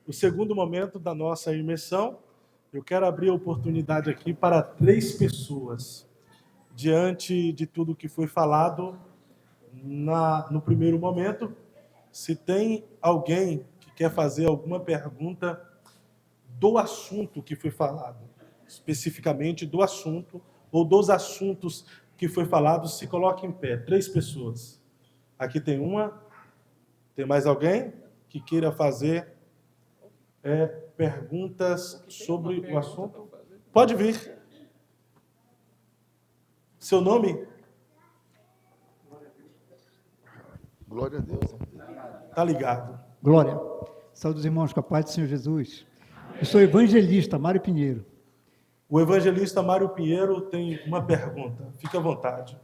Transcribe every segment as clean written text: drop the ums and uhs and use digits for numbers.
o segundo momento da nossa imersão. Eu quero abrir a oportunidade aqui para 3 pessoas. Diante de tudo que foi falado no primeiro momento, se tem alguém que quer fazer alguma pergunta do assunto que foi falado, especificamente do assunto, ou dos assuntos que foi falado, se coloque em pé. 3 pessoas. Aqui tem uma. Tem mais alguém que queira fazer perguntas sobre o assunto? Pode vir. Seu nome? Glória a Deus. Tá ligado. Glória. Saúde dos irmãos, com a paz do Senhor Jesus. Eu sou evangelista, Mário Pinheiro. O evangelista Mário Pinheiro tem uma pergunta. Fique à vontade.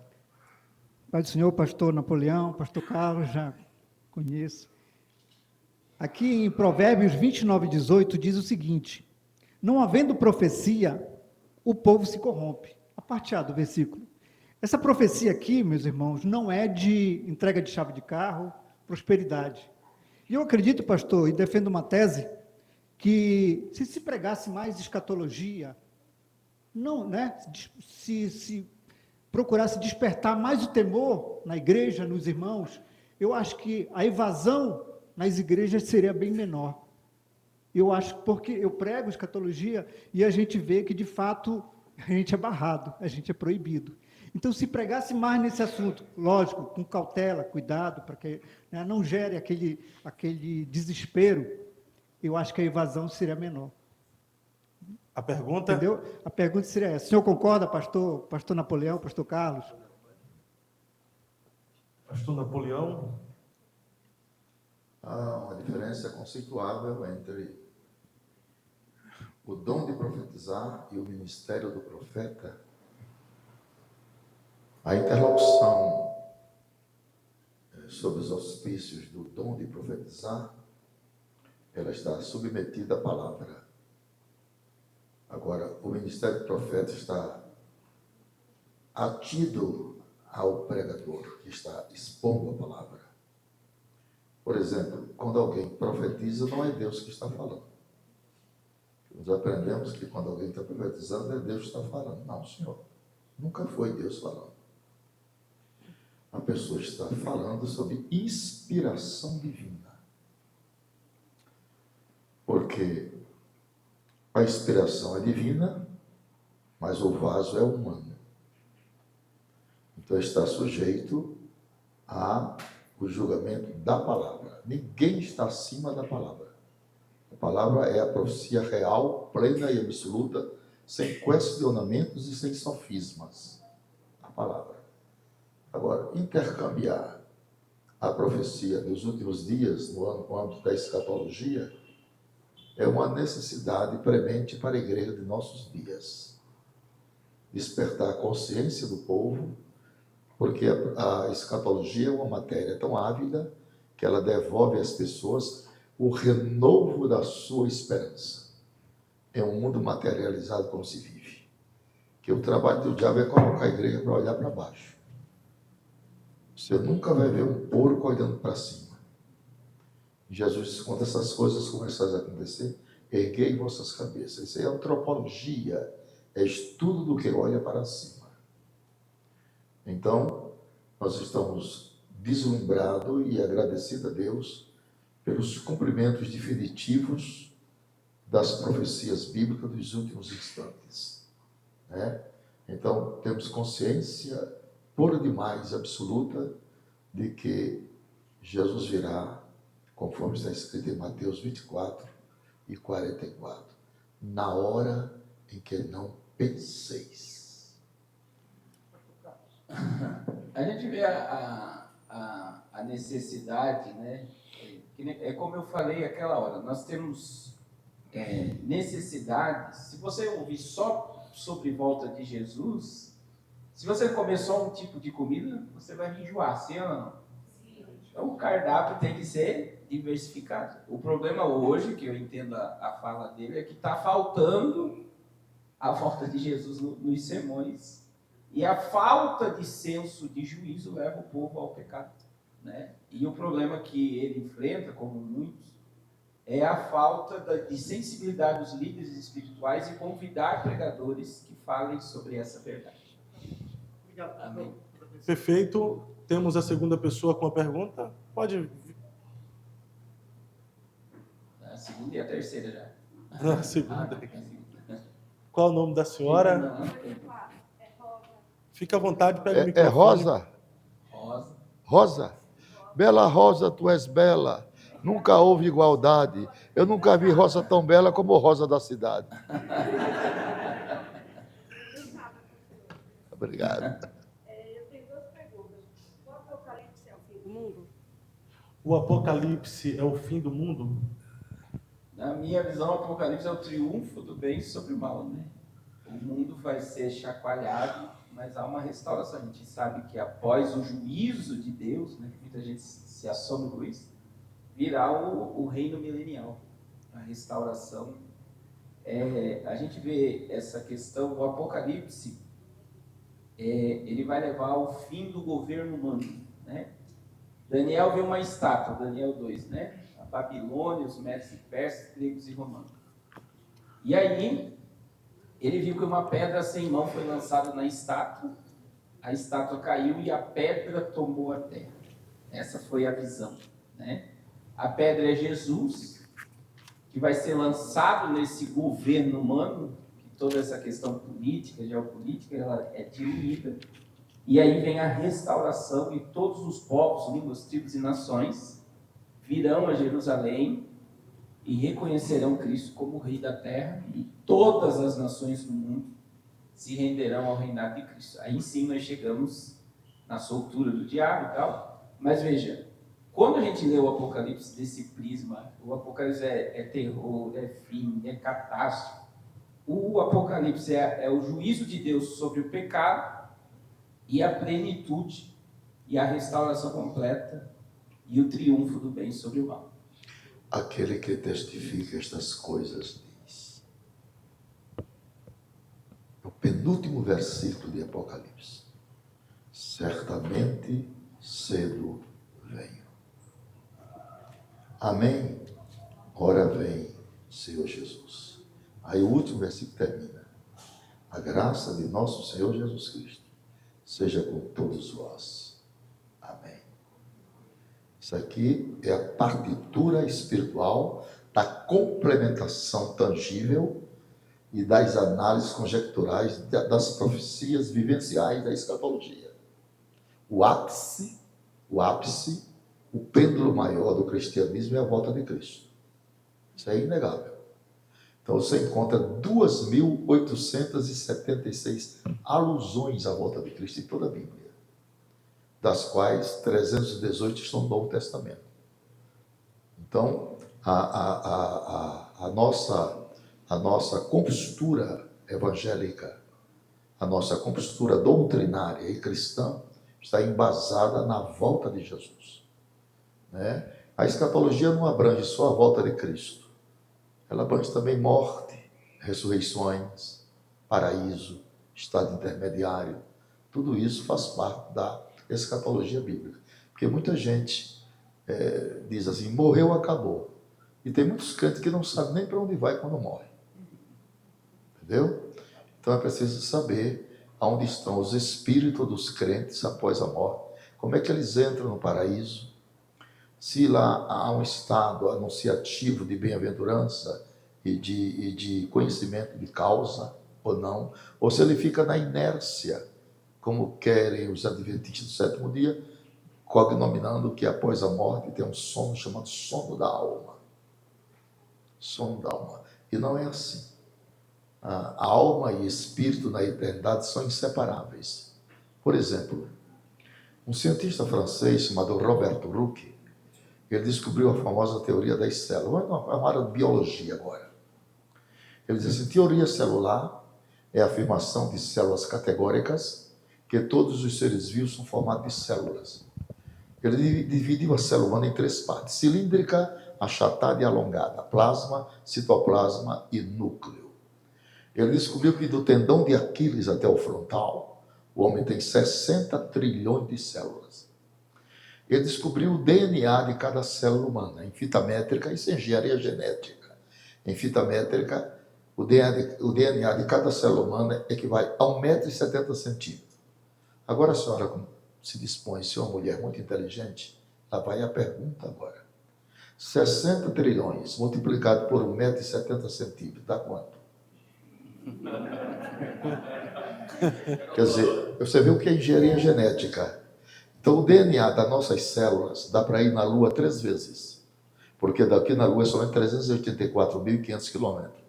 Pai do Senhor, pastor Napoleão, pastor Carlos, já conheço. Aqui em Provérbios 29:18 diz o seguinte: não havendo profecia, o povo se corrompe. A parte A do versículo. Essa profecia aqui, meus irmãos, não é de entrega de chave de carro, prosperidade. E eu acredito, pastor, e defendo uma tese, que se pregasse mais escatologia, não, né? Se procurasse despertar mais o temor na igreja, nos irmãos, eu acho que a evasão nas igrejas seria bem menor. Eu acho, porque eu prego escatologia e a gente vê que, de fato, a gente é barrado, a gente é proibido. Então, se pregasse mais nesse assunto, lógico, com cautela, cuidado, para que, né, não gere aquele desespero, eu acho que a evasão seria menor. A pergunta? Entendeu? A pergunta seria essa. O senhor concorda, pastor Napoleão, pastor Carlos? Pastor Napoleão? Há uma diferença conceituável entre o dom de profetizar e o ministério do profeta. A interlocução sob os auspícios do dom de profetizar, ela está submetida à palavra. Agora, o ministério do profeta está atido ao pregador, que está expondo a palavra. Por exemplo, quando alguém profetiza, não é Deus que está falando. Nós aprendemos que quando alguém está profetizando, é Deus que está falando. Não, Senhor, nunca foi Deus falando. A pessoa está falando sobre inspiração divina. Porque a inspiração é divina, mas o vaso é humano. Então está sujeito ao julgamento da palavra. Ninguém está acima da palavra. A palavra é a profecia real, plena e absoluta, sem questionamentos e sem sofismas. A palavra. Agora, intercambiar a profecia dos últimos dias, no âmbito da escatologia, é uma necessidade premente para a igreja de nossos dias. Despertar a consciência do povo, porque a escatologia é uma matéria tão ávida que ela devolve às pessoas o renovo da sua esperança. É um mundo materializado como se vive. Que o trabalho do diabo é colocar a igreja para olhar para baixo. Você nunca vai ver um porco olhando para cima. Jesus, quando essas coisas começarem a acontecer, erguei vossas cabeças. Isso é antropologia, é estudo do que olha para cima. Então, nós estamos deslumbrados e agradecidos a Deus pelos cumprimentos definitivos das profecias bíblicas dos últimos instantes. Né? Então, temos consciência por demais absoluta de que Jesus virá, conforme está escrito em Mateus 24 e 44, na hora em que não penseis. A gente vê a necessidade, né? É como eu falei aquela hora, nós temos necessidades. Se você ouvir só sobre volta de Jesus, se você comer só um tipo de comida, você vai enjoar, sim ou não? Então o cardápio tem que ser diversificado. O problema hoje, que eu entendo a fala dele, é que está faltando a volta de Jesus nos sermões, e a falta de senso de juízo leva o povo ao pecado, né? E o problema que ele enfrenta, como muitos, é a falta de sensibilidade dos líderes espirituais e convidar pregadores que falem sobre essa verdade. Amém. Perfeito. Temos a segunda pessoa com a pergunta. Pode. A segunda e a terceira já. A segunda. A segunda. Qual o nome da senhora? Não. Fica à vontade, pega o É microfone. Rosa? Rosa. Rosa? Bela Rosa, tu és bela. Nunca houve igualdade. Eu nunca vi rosa tão bela como Rosa da cidade. Obrigado. Eu tenho duas perguntas. O Apocalipse é o fim do mundo? O Apocalipse é o fim do mundo? Na minha visão, o Apocalipse é o triunfo do bem sobre o mal, né? O mundo vai ser chacoalhado, mas há uma restauração. A gente sabe que após o juízo de Deus, né, que muita gente se assombra com isso, virá o reino milenial, a restauração. A gente vê essa questão, o Apocalipse, ele vai levar ao fim do governo humano, né? Daniel vê uma estátua, Daniel 2, né? A Babilônia, os medos persas, gregos e romanos. E aí, ele viu que uma pedra sem mão foi lançada na estátua, a estátua caiu e a pedra tomou a terra. Essa foi a visão, né? A pedra é Jesus, que vai ser lançado nesse governo humano, que toda essa questão política, geopolítica, ela é diluída. E aí vem a restauração e todos os povos, línguas, tribos e nações virão a Jerusalém e reconhecerão Cristo como Rei da Terra, e todas as nações do mundo se renderão ao reinado de Cristo. Aí sim nós chegamos na soltura do diabo e tal. Mas veja, quando a gente lê o Apocalipse desse prisma, o Apocalipse é terror, é fim, é catástrofe. O Apocalipse é o juízo de Deus sobre o pecado e a plenitude e a restauração completa e o triunfo do bem sobre o mal. Aquele que testifica estas coisas diz. O penúltimo versículo de Apocalipse. Certamente cedo venho. Amém? Ora vem, Senhor Jesus. Aí o último versículo termina. A graça de nosso Senhor Jesus Cristo seja com todos vós. Amém. Isso aqui é a partitura espiritual da complementação tangível e das análises conjecturais das profecias vivenciais da escatologia. O ápice, o pêndulo maior do cristianismo é a volta de Cristo. Isso é inegável. Então você encontra 2.876 alusões à volta de Cristo em toda a Bíblia, das quais 318 estão no Novo Testamento. Então, a nossa compostura evangélica, a nossa compostura doutrinária e cristã está embasada na volta de Jesus, né? A escatologia não abrange só a volta de Cristo. Ela abrange também morte, ressurreições, paraíso, estado intermediário. Tudo isso faz parte da escatologia bíblica. Porque muita gente diz assim, morreu, acabou. E tem muitos crentes que não sabem nem para onde vai quando morre. Entendeu? Então é preciso saber aonde estão os espíritos dos crentes após a morte, como é que eles entram no paraíso, se lá há um estado anunciativo de bem-aventurança e de conhecimento de causa ou não, ou se ele fica na inércia, como querem os adventistas do sétimo dia, cognominando que após a morte tem um sono chamado sono da alma. Sono da alma. E não é assim. A alma e espírito na eternidade são inseparáveis. Por exemplo, um cientista francês chamado Roberto Rucchi, ele descobriu a famosa teoria das células. É uma área de biologia agora. Ele diz assim, teoria celular é a afirmação de células categóricas que todos os seres vivos são formados de células. Ele dividiu a célula humana em três partes: cilíndrica, achatada e alongada, plasma, citoplasma e núcleo. Ele descobriu que do tendão de Aquiles até o frontal, o homem tem 60 trilhões de células. Ele descobriu o DNA de cada célula humana, em fita métrica, isso é engenharia genética. Em fita métrica, o DNA de cada célula humana equivale a 1,70 m. Agora a senhora se dispõe a ser uma mulher muito inteligente, lá vai a pergunta agora. 60 trilhões multiplicado por 1,70 m, dá quanto? Quer dizer, você viu o que é engenharia genética. Então, o DNA das nossas células dá para ir na Lua 3 vezes. Porque daqui na Lua é somente 384.500 quilômetros.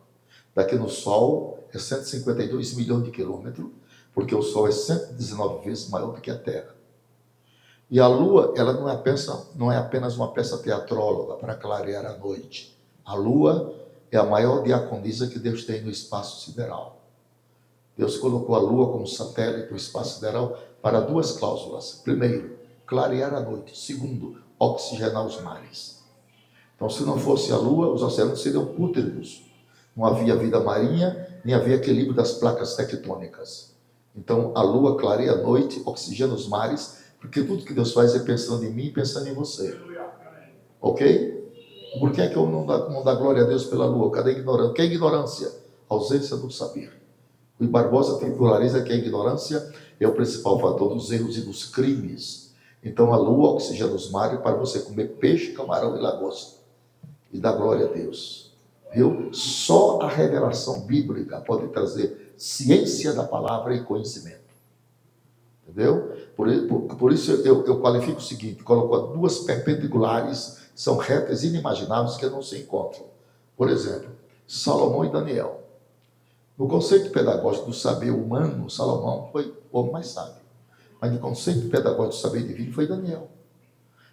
Daqui no Sol é 152 milhões de quilômetros, porque o Sol é 119 vezes maior do que a Terra. E a Lua, ela não é apenas uma peça teatróloga para clarear a noite. A Lua é a maior diaconisa que Deus tem no espaço sideral. Deus colocou a Lua como satélite do espaço sideral para 2 cláusulas. Primeiro, clarear a noite. Segundo, oxigenar os mares. Então, se não fosse a Lua, os oceanos seriam pútridos. Não havia vida marinha, nem havia equilíbrio das placas tectônicas. Então, a Lua clareia a noite, oxigena os mares, porque tudo que Deus faz é pensando em mim e pensando em você. Ok? Por que é que eu não dá glória a Deus pela Lua? Cadê a ignorância? O que é ignorância? Ausência do saber. O Barbosa titulariza que a ignorância é o principal fator dos erros e dos crimes. Então a Lua oxigena os mares para você comer peixe, camarão e lagosta. E dá glória a Deus. Viu? Só a revelação bíblica pode trazer ciência da palavra e conhecimento. Entendeu? Por isso eu qualifico o seguinte, coloco 2 perpendiculares, são retas inimagináveis que não se encontram. Por exemplo, Salomão e Daniel. No conceito pedagógico do saber humano, Salomão foi o homem mais sábio. Mas no conceito pedagógico do saber divino foi Daniel.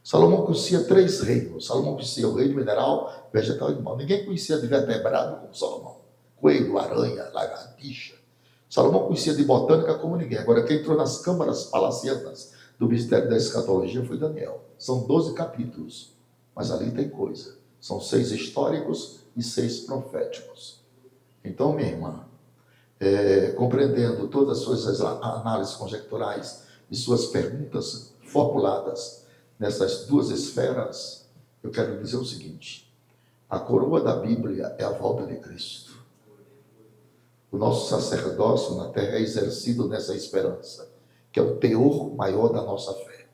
Salomão conhecia 3 reinos. Salomão conhecia o reino mineral, vegetal e animal. Ninguém conhecia de vertebrado como Salomão. Coelho, aranha, lagartixa. Salomão conhecia de botânica como ninguém. Agora, quem entrou nas câmaras palacianas do mistério da escatologia foi Daniel. São 12 capítulos, mas ali tem coisa. São 6 históricos e 6 proféticos. Então, minha irmã, compreendendo todas as suas análises conjecturais e suas perguntas formuladas nessas 2 esferas, eu quero dizer o seguinte: a coroa da Bíblia é a volta de Cristo. O nosso sacerdócio na terra é exercido nessa esperança, que é o teor maior da nossa fé.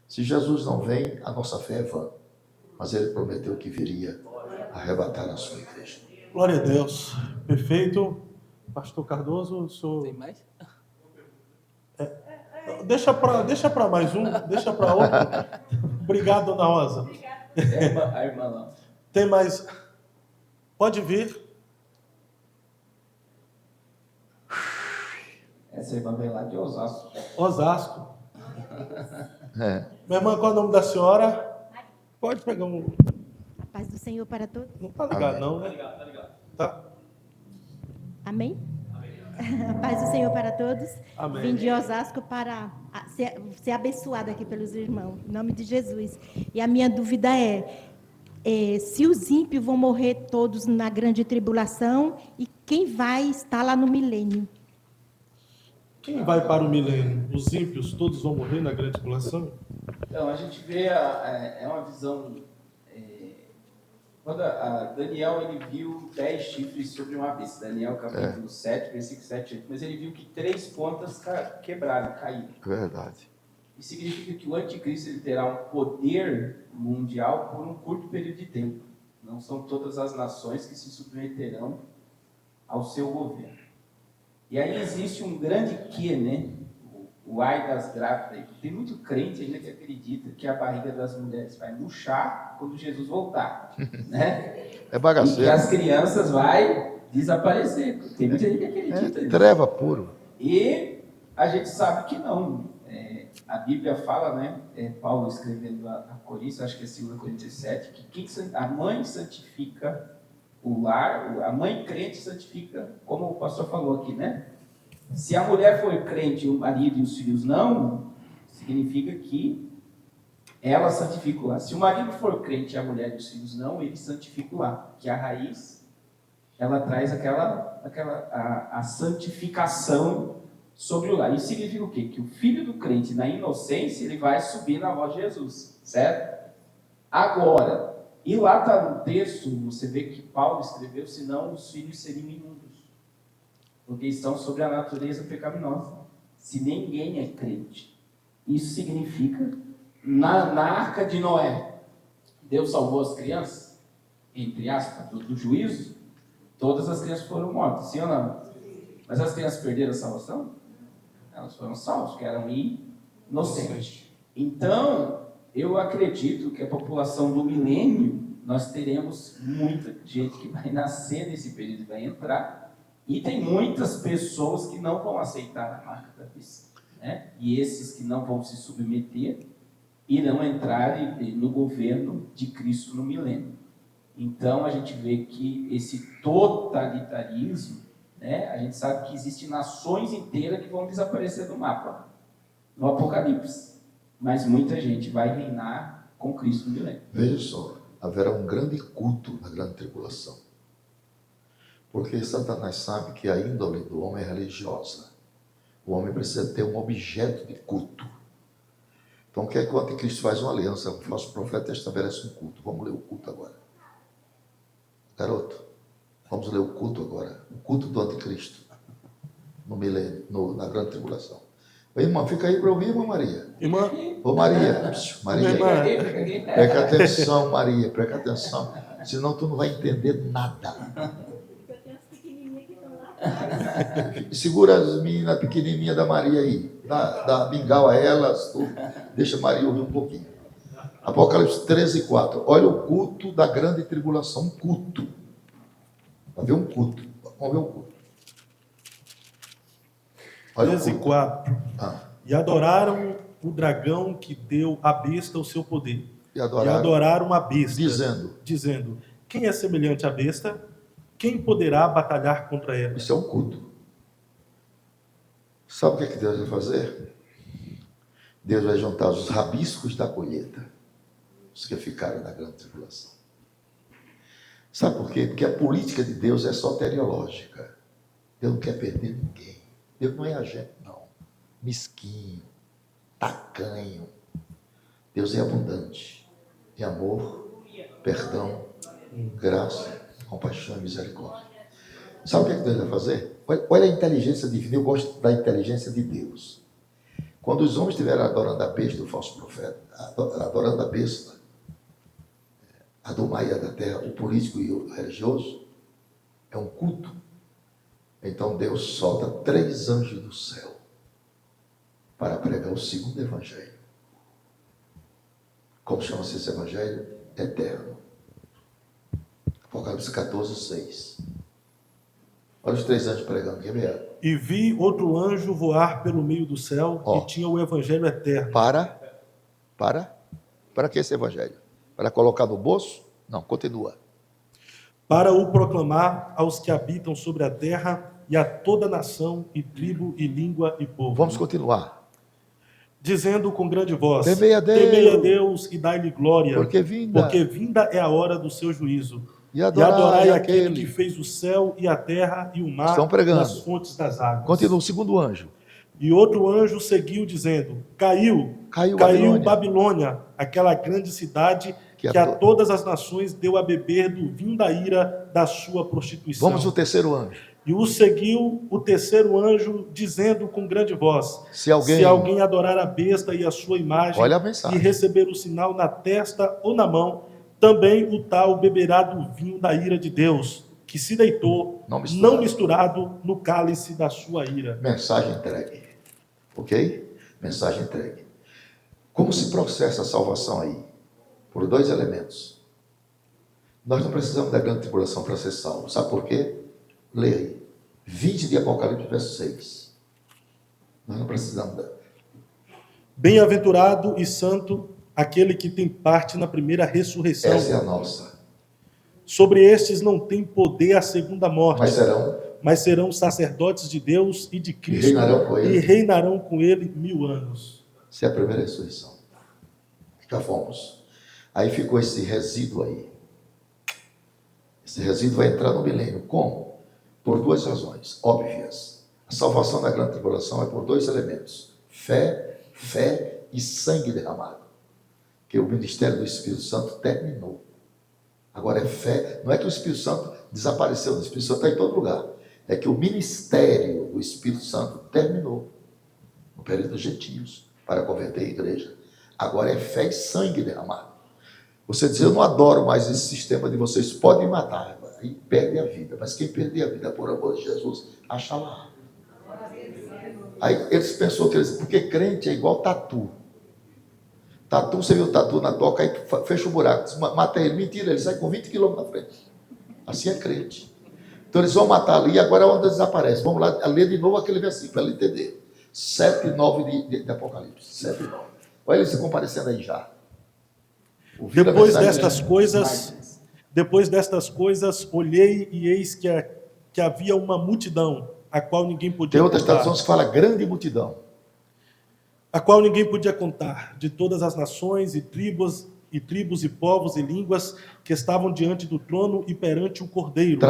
Se Jesus não vem, a nossa fé é vã, mas ele prometeu que viria arrebatar a sua igreja. Glória a Deus. Perfeito. Pastor Cardoso, o senhor... Tem mais? Deixa para mais um, deixa para outro. Obrigado, dona Rosa. A irmã lá. Tem mais? Pode vir. Essa irmã veio lá de Osasco. Osasco. Minha irmã, qual é o nome da senhora? Pode pegar um... A paz do Senhor para todos. Não tá ligado, não, né? Tá ligado. Tá. Amém? A paz do Senhor para todos. Amém. Vim de Osasco para ser abençoada aqui pelos irmãos, em nome de Jesus. E a minha dúvida é se os ímpios vão morrer todos na grande tribulação e quem vai estar lá no milênio? Quem vai para o milênio? Os ímpios todos vão morrer na grande tribulação? Então, a gente vê, é uma visão... Quando Daniel ele viu 10 chifres sobre uma besta, Daniel capítulo 7, versículo 7 e 8, mas ele viu que 3 pontas quebraram, caíram. Verdade. Isso significa que o anticristo ele terá um poder mundial por um curto período de tempo. Não são todas as nações que se submeterão ao seu governo. E aí existe um grande quê, né? O ai das grávidas. Tem muito crente ainda que acredita que a barriga das mulheres vai murchar quando Jesus voltar, né? É bagaceiro. E que as crianças vai desaparecer. Tem muita gente que acredita nisso. Treva puro. E a gente sabe que não. A Bíblia fala, né? Paulo escrevendo a Coríntios, acho que é 2 Coríntios 7, que a mãe santifica o lar, a mãe crente santifica, como o pastor falou aqui, né? Se a mulher for crente e o marido e os filhos não, significa que ela santifica o lar. Se o marido for crente e a mulher e os filhos não, ele santifica o lar. Que a raiz, ela traz a santificação sobre o lar. Isso significa o quê? Que o filho do crente, na inocência, ele vai subir na voz de Jesus, certo? Agora, e lá está no texto, você vê que Paulo escreveu, senão os filhos seriam imundos, porque estão sobre a natureza pecaminosa, se ninguém é crente. Isso significa, na arca de Noé, Deus salvou as crianças, entre aspas, do juízo, todas as crianças foram mortas, sim ou não? Mas as crianças perderam a salvação? Elas foram salvas, porque eram inocentes. Então, eu acredito que a população do milênio, nós teremos muita gente que vai nascer nesse período, vai entrar, e tem muitas pessoas que não vão aceitar a marca da besta, né? E esses que não vão se submeter, irão entrar no governo de Cristo no milênio. Então, a gente vê que esse totalitarismo, né, a gente sabe que existem nações inteiras que vão desaparecer do mapa, no Apocalipse. Mas muita gente vai reinar com Cristo no milênio. Veja só, haverá um grande culto na grande tribulação. Porque Satanás sabe que a índole do homem é religiosa. O homem precisa ter um objeto de culto. Então, quer que o anticristo faz uma aliança, o falso profeta estabelece um culto. Vamos ler o culto agora. Garoto, vamos ler o culto agora. O culto do anticristo. No milênio, na grande tribulação. Irmã, fica aí para ouvir, irmã Maria. Irmã, Ô Maria, Maria, irmã, presta atenção, Maria, presta atenção. Senão tu não vai entender nada. Eu tenho as pequenininhas que estão lá. Segura as meninas pequenininhas da Maria aí. Dá mingau a elas. Deixa a Maria ouvir um pouquinho. Apocalipse 13, 4. Olha o culto da grande tribulação. Um culto. Vai ver um culto. Vamos ver um culto. Olha o 13, culto. 4. Ah, E adoraram o dragão que deu à besta o seu poder. e E adoraram, adoraram a besta, dizendo, quem é semelhante à besta? Quem poderá batalhar contra ela? isso é um culto. Sabe o que é que Deus vai fazer? Deus vai juntar os rabiscos da colheita, os que ficaram na grande tribulação. Sabe por quê? Porque a política de Deus é soteriológica. Deus não quer perder ninguém. Deus não é agente, não. Mesquinho, tacanho. Deus é abundante em amor, perdão, graça, compaixão e misericórdia. Sabe o que é que Deus vai fazer? Olha a inteligência divina. Eu gosto da inteligência de Deus. Quando os homens estiverem adorando a besta, o falso profeta, adorando a besta, a do Maia da terra, o político e o religioso, é um culto. Então Deus solta 3 anjos do céu para pregar o segundo evangelho. Como chama-se esse evangelho? Eterno. Apocalipse 14, 6. Olha os 3 anjos pregando. Quer ver? E vi outro anjo voar pelo meio do céu e tinha o evangelho eterno. Para que esse evangelho? Para colocar no bolso? Não, continua. Para o proclamar aos que habitam sobre a terra e a toda nação e tribo e língua e povo. Vamos continuar. Dizendo com grande voz: Temei a Deus. Temei a Deus e dai-lhe glória, Porque vinda é a hora do seu juízo. e Adorai aquele aquele que fez o céu e a terra e o mar Estão pregando. nas fontes das águas. Continua o segundo anjo. E outro anjo seguiu dizendo: Caiu Babilônia, aquela grande cidade que a todas as nações deu a beber do vinho da ira da sua prostituição. Vamos ao terceiro anjo. E o seguiu o terceiro anjo, dizendo com grande voz: Se alguém adorar a besta e a sua imagem, olha a mensagem, e receber o sinal na testa ou na mão, também o tal beberá do vinho da ira de Deus, que se deitou, não misturado no cálice da sua ira. Mensagem entregue. Ok? Mensagem entregue. Como se processa a salvação aí? Por 2 elementos. Nós não precisamos da grande tribulação para ser salvo. Sabe por quê? Leia aí. 20 de Apocalipse, verso 6. Nós não precisamos da... Bem-aventurado e santo aquele que tem parte na primeira ressurreição. Essa é a nossa. Sobre estes não tem poder a segunda morte, mas serão sacerdotes de Deus e de Cristo, e reinarão com ele 1000 anos. Essa é a primeira ressurreição. Já fomos. Aí ficou esse resíduo aí. Esse resíduo vai entrar no milênio. Como? Por 2 razões óbvias. A A salvação da grande tribulação é por dois elementos: fé e sangue derramado. Que o ministério do Espírito Santo terminou. Agora é fé, não é que o Espírito Santo desapareceu, o Espírito Santo está em todo lugar. É que o ministério do Espírito Santo terminou no período dos gentios para converter a igreja. Agora é fé e sangue derramado. Você diz, eu não adoro mais esse sistema de vocês podem matar, aí perde a vida. Mas quem perder a vida por amor de Jesus, acha lá. Aí eles pensou que porque crente é igual tatu. Tatu, você viu o tatu na toca, aí fecha o buraco, diz, mata ele. Mentira, ele sai com 20 quilômetros na frente. Assim é crente. Então eles vão matar ali, e agora a onda desaparece. Vamos lá ler de novo aquele versículo, para ele entender. 7 e 9 de Apocalipse. 7 e 9. Olha ele se comparecendo aí já. Depois destas coisas, olhei e eis que havia uma multidão, a qual ninguém podia Tem outras contar. traduções que fala grande multidão. A qual ninguém podia contar, de todas as nações e tribos e povos e línguas que estavam diante do trono e perante o Cordeiro,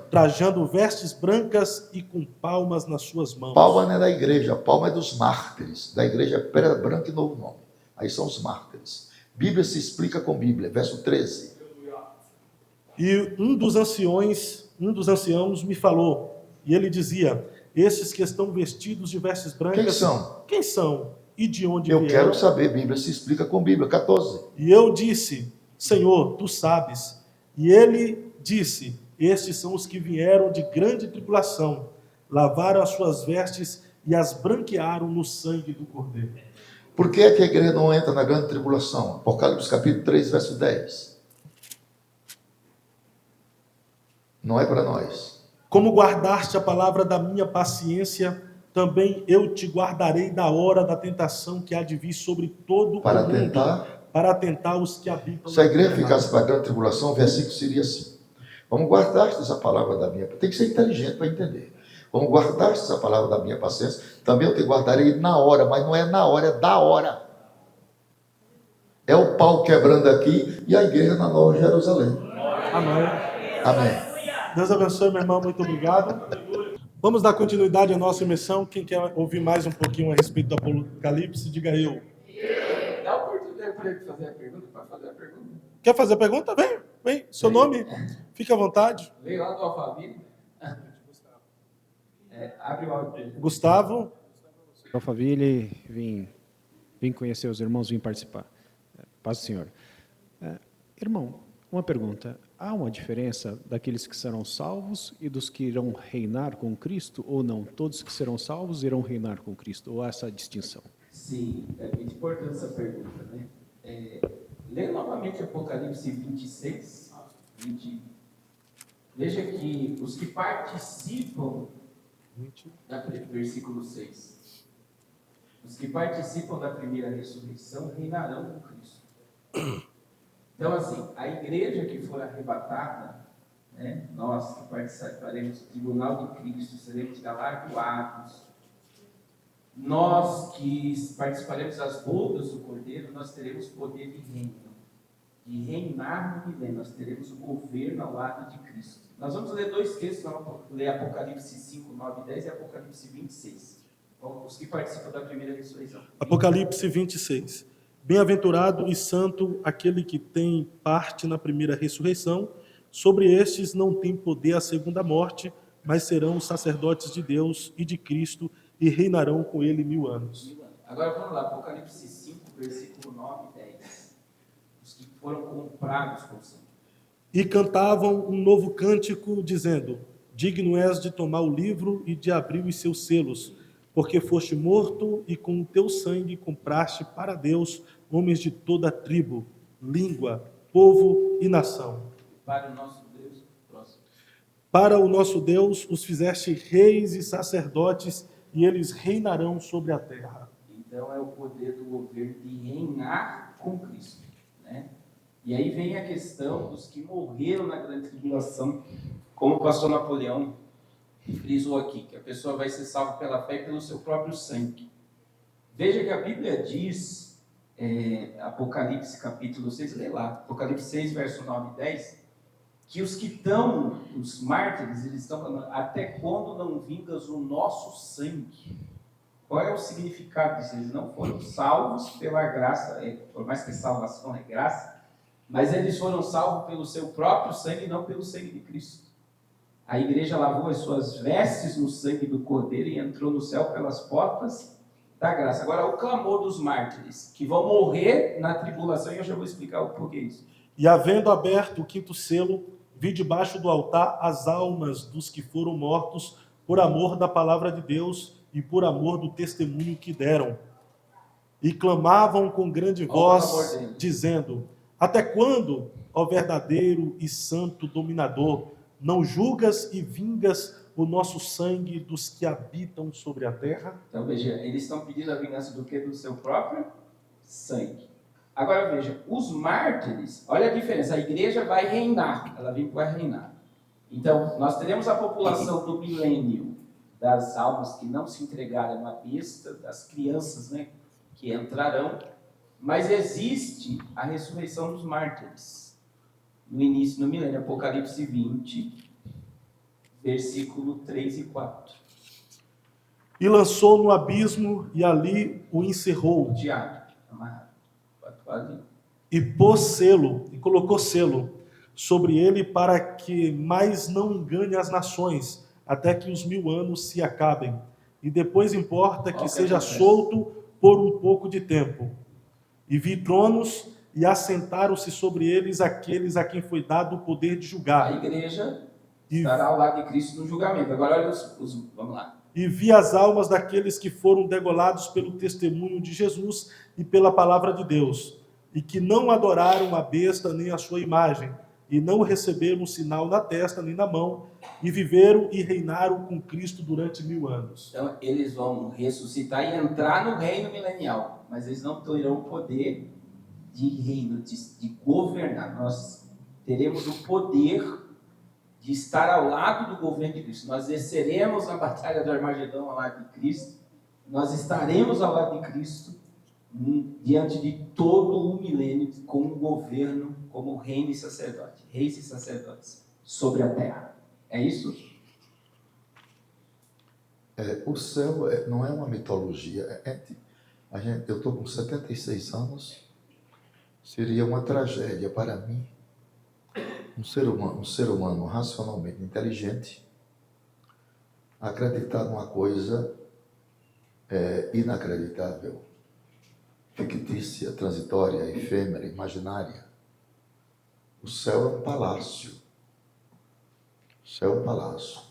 trajando vestes brancas e com palmas nas suas mãos. Palma não é da igreja, palma é dos mártires. Da igreja Pedra Branca e Novo Nome. Aí são os mártires. Bíblia se explica com Bíblia, verso 13. E um dos anciãos me falou, e ele dizia: estes que estão vestidos de vestes brancas, Quem são? Quem são? E de onde Eu vieram? quero saber, Bíblia se explica com Bíblia, 14. E eu disse: Senhor, tu sabes. E ele disse: estes são os que vieram de grande tribulação, lavaram as suas vestes e as branquearam no sangue do Cordeiro. Por que é que a igreja não entra na grande tribulação? Apocalipse capítulo 3, verso 10. Não é para nós. Como guardaste a palavra da minha paciência, também eu te guardarei da hora da tentação que há de vir sobre todo Para o mundo, tentar? para tentar os que habitam. Se a igreja ficasse para a grande tribulação, o versículo seria assim: vamos guardar-te essa palavra da minha... Tem que ser inteligente para entender. Vamos guardar-te essa palavra da minha paciência, também eu te guardarei na hora, mas não é na hora, é da hora. É o pau quebrando aqui e a igreja na Nova Jerusalém. Amém. Amém. Deus abençoe, meu irmão, muito obrigado. Vamos dar continuidade à nossa imersão. Quem quer ouvir mais um pouquinho a respeito do Apocalipse, diga eu. Dá oportunidade para ele fazer a pergunta, para fazer a pergunta. Quer fazer a pergunta? Vem. Seu nome? Fique à vontade. Veio lá do Alphaville. Abre o áudio. Gustavo. Alphaville, vim conhecer os irmãos, vim participar. Paz do Senhor. Irmão, uma pergunta. Há uma diferença daqueles que serão salvos e dos que irão reinar com Cristo, ou não? Todos que serão salvos irão reinar com Cristo, ou há essa distinção? Sim, é muito importante essa pergunta, né? Leia novamente Apocalipse 26, 20. Veja que os que participam, versículo 6, os que participam da primeira ressurreição reinarão com Cristo. Então, assim, a igreja que for arrebatada, né, nós que participaremos do tribunal de Cristo, seremos galardoados, nós que participaremos das bodas do Cordeiro, nós teremos poder de reino, de reinar no milênio, nós teremos o governo ao lado de Cristo. Nós vamos ler dois textos, vamos ler Apocalipse 5, 9 e 10 e Apocalipse 26. Os que participam da primeira ressurreição. Apocalipse 26. Bem-aventurado e santo aquele que tem parte na primeira ressurreição. Sobre estes não tem poder a segunda morte, mas serão os sacerdotes de Deus e de Cristo e reinarão com ele 1000 anos. Agora vamos lá, Apocalipse 5, versículo 9 e 10. Os que foram comprados com sangue. E cantavam um novo cântico, dizendo: digno és de tomar o livro e de abrir os seus selos, porque foste morto e com o teu sangue compraste para Deus homens de toda tribo, língua, povo e nação. Para o nosso Deus, próximo. Para o nosso Deus os fizeste reis e sacerdotes, e eles reinarão sobre a terra. Então é o poder do governo de reinar com Cristo, né? E aí vem a questão dos que morreram na grande tribulação, como o pastor Napoleão frisou aqui, que a pessoa vai ser salva pela fé e pelo seu próprio sangue. Veja que a Bíblia diz, Apocalipse capítulo 6, lê lá, Apocalipse 6, verso 9 e 10, que os que estão, os mártires, eles estão falando, até quando não vingas o nosso sangue? Qual é o significado disso? Eles não foram salvos pela graça, por mais que salvação é graça, mas eles foram salvos pelo seu próprio sangue, não pelo sangue de Cristo. A igreja lavou as suas vestes no sangue do Cordeiro e entrou no céu pelas portas da graça. Agora, o clamor dos mártires, que vão morrer na tribulação, e eu já vou explicar o porquê isso. E havendo aberto o quinto selo, vi debaixo do altar as almas dos que foram mortos por amor da palavra de Deus e por amor do testemunho que deram. E clamavam com grande voz, dizendo: até quando, ó verdadeiro e santo dominador, não julgas e vingas o nosso sangue dos que habitam sobre a terra? Então veja, eles estão pedindo a vingança do quê? Do seu próprio sangue. Agora veja, os mártires, olha a diferença, a igreja vai reinar, ela vai reinar. Então, nós teremos a população do milênio, das almas que não se entregaram à besta, das crianças, né, que entrarão, mas existe a ressurreição dos mártires, no início do milênio, Apocalipse 20, versículo 3 e 4. E lançou no abismo, e ali o encerrou. O diabo, amarrado. E pôs selo, e colocou selo sobre ele, para que mais não engane as nações, até que os 1000 anos se acabem. E depois importa que seja solto por um pouco de tempo. E vi tronos, e assentaram-se sobre eles aqueles a quem foi dado o poder de julgar. A igreja estará ao lado de Cristo no julgamento. Agora olha vamos lá. E vi as almas daqueles que foram degolados pelo testemunho de Jesus e pela palavra de Deus, e que não adoraram a besta nem a sua imagem, e não receberam um sinal na testa nem na mão, e viveram e reinaram com Cristo durante 1000 anos. Então, eles vão ressuscitar e entrar no reino milenial, mas eles não terão o poder de reino, de governar. Nós teremos o poder de estar ao lado do governo de Cristo. Nós desceremos na batalha do Armagedão ao lado de Cristo, nós estaremos ao lado de Cristo, diante de todo o milênio, com o governo, como reino e sacerdote, reis e sacerdotes, sobre a terra. É isso? O céu não é uma mitologia. Eu estou com 76 anos, seria uma tragédia para mim, um ser humano racionalmente inteligente, acreditar numa coisa inacreditável, fictícia, transitória, efêmera, imaginária. O céu é um palácio. O céu é um palácio.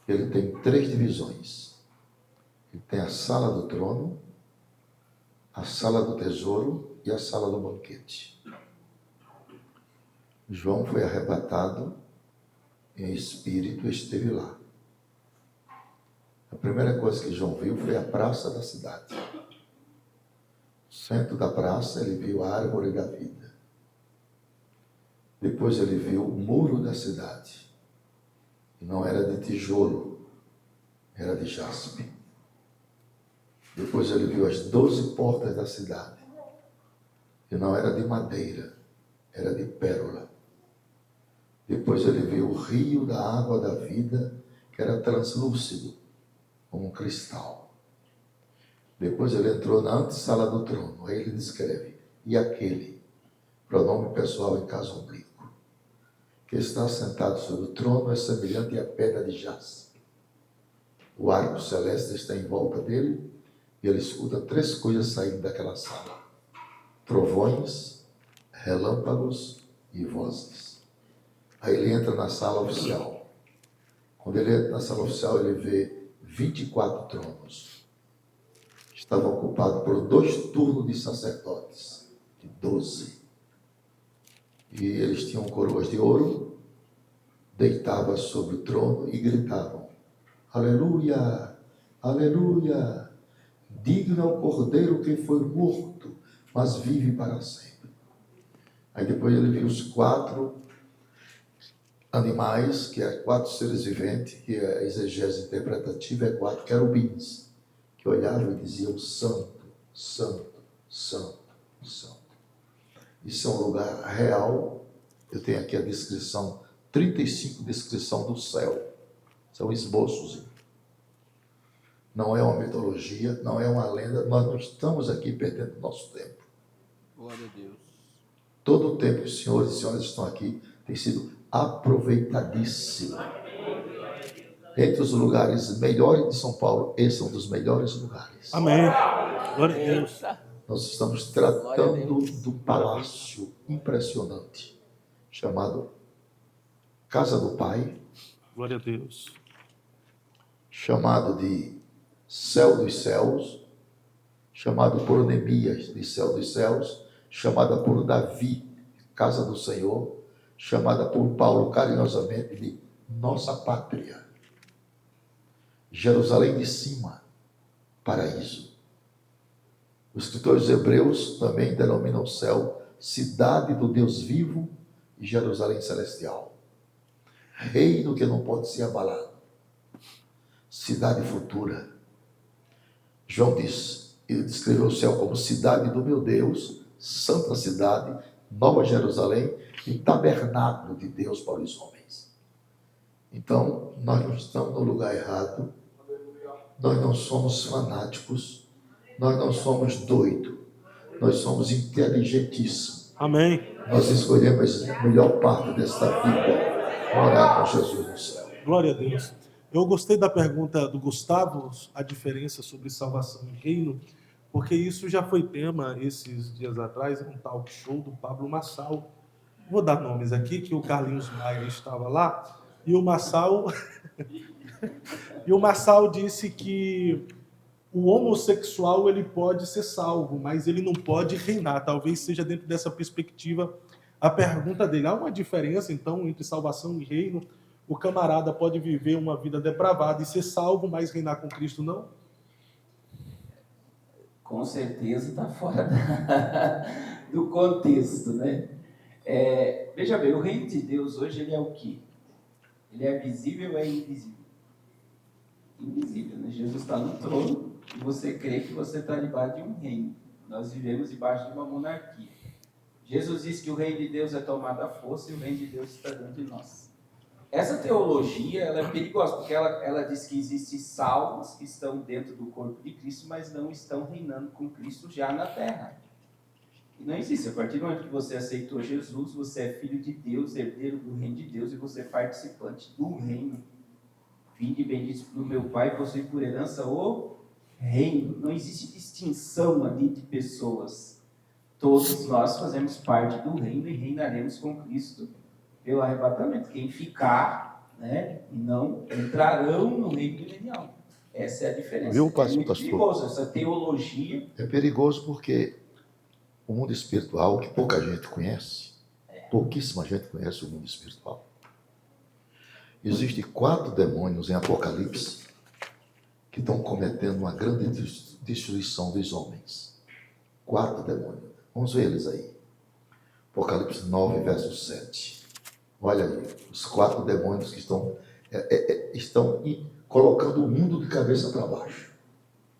Ele tem 3 divisões. Ele tem a sala do trono, a sala do tesouro e a sala do banquete. João foi arrebatado em espírito e esteve lá. A primeira coisa que João viu foi a praça da cidade. No centro da praça ele viu a árvore da vida. Depois ele viu o muro da cidade. E não era de tijolo, era de jaspe. Depois ele viu as 12 portas da cidade. E não era de madeira, era de pérola. Depois ele viu o rio da água da vida, que era translúcido, como um cristal. Depois ele entrou na antessala do trono. Aí ele descreve: e aquele, pronome pessoal em caso oblíquo, que está sentado sobre o trono é semelhante à pedra de jaspe. O arco celeste está em volta dele, e ele escuta 3 coisas saindo daquela sala: trovões, relâmpagos e vozes. Aí ele entra na sala oficial. Quando ele entra na sala oficial, ele vê 24 tronos. Estavam ocupados por 2 turnos de sacerdotes, de 12. E eles tinham coroas de ouro, deitavam sobre o trono e gritavam: aleluia, aleluia, digno é o cordeiro que foi morto, mas vive para sempre. Aí depois ele viu os 4 animais, que é 4 seres viventes, que a exegese interpretativa é 4 querubins, que olhavam e diziam: santo, santo, santo, santo. Isso é um lugar real. Eu tenho aqui a descrição 35 descrição do céu. São esboços. Não é uma mitologia, não é uma lenda. Nós não estamos aqui perdendo nosso tempo. Glória a Deus. Todo o tempo que os senhores e senhoras estão aqui tem sido aproveitadíssimo. Entre os lugares melhores de São Paulo, esse é um dos melhores lugares. Amém. Glória a Deus. Nós estamos tratando do palácio impressionante, chamado Casa do Pai, Glória a Deus. chamado de Céu dos Céus, chamado por Neemias de Céu dos Céus, chamada por Davi, Casa do Senhor, chamada por Paulo carinhosamente de Nossa Pátria. Jerusalém de cima, paraíso. Os escritores hebreus também denominam o céu cidade do Deus vivo e Jerusalém celestial. Reino que não pode ser abalado. Cidade futura. João diz, ele descreveu o céu como cidade do meu Deus, santa cidade, Nova Jerusalém e tabernáculo de Deus para os homens. Então, nós não estamos no lugar errado, nós não somos fanáticos, nós não somos doidos, nós somos inteligentíssimos. Amém. Nós escolhemos a melhor parte desta vida, morar com Jesus no céu. Glória a Deus. Eu gostei da pergunta do Gustavo, a diferença sobre salvação e reino, porque isso já foi tema esses dias atrás, em um talk show do Pablo Marçal. Vou dar nomes aqui, que o Carlinhos Maia estava lá, e o Marçal disse que o homossexual ele pode ser salvo, mas ele não pode reinar. Talvez seja dentro dessa perspectiva a pergunta dele. Há uma diferença, então, entre salvação e reino? O camarada pode viver uma vida depravada e ser salvo, mas reinar com Cristo não? Com certeza está fora do contexto, né? Veja bem, o reino de Deus hoje ele é o quê? Ele é visível ou é invisível? Invisível, né? Jesus está no trono e você crê que você está debaixo de um reino. Nós vivemos debaixo de uma monarquia. Jesus disse que o reino de Deus é tomado à força e o reino de Deus está dentro de nós. Essa teologia ela é perigosa, porque ela diz que existem salvos que estão dentro do corpo de Cristo, mas não estão reinando com Cristo já na terra. E não existe. A partir do momento que você aceitou Jesus, você é filho de Deus, herdeiro do reino de Deus, e você é participante do reino. Vinde bendito do meu Pai, possui por herança o reino. Não existe distinção ali de pessoas. Todos nós fazemos parte do reino e reinaremos com Cristo pelo arrebatamento. Quem ficar, né, não entrarão no reino milenial. Essa é a diferença. Viu, é muito pastor? perigoso, essa teologia. É perigoso porque o mundo espiritual, que pouca gente conhece, pouquíssima gente conhece o mundo espiritual. Existem 4 demônios em Apocalipse que estão cometendo uma grande destruição dos homens. 4 demônios. Vamos ver eles aí. Apocalipse 9, verso 7. Olha aí, os 4 demônios que estão colocando o mundo de cabeça para baixo.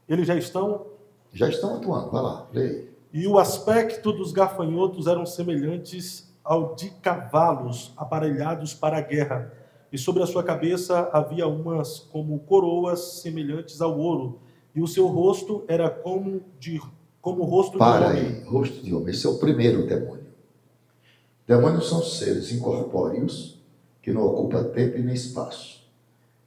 Eles já estão... Já estão atuando. Vai lá, lê aí. E o aspecto dos gafanhotos eram semelhantes ao de cavalos aparelhados para a guerra. E sobre a sua cabeça havia umas como coroas semelhantes ao ouro. E o seu rosto era como o rosto de um Para homem. aí, rosto de homem. Esse é o primeiro demônio. Demônios são seres incorpóreos que não ocupam tempo e nem espaço,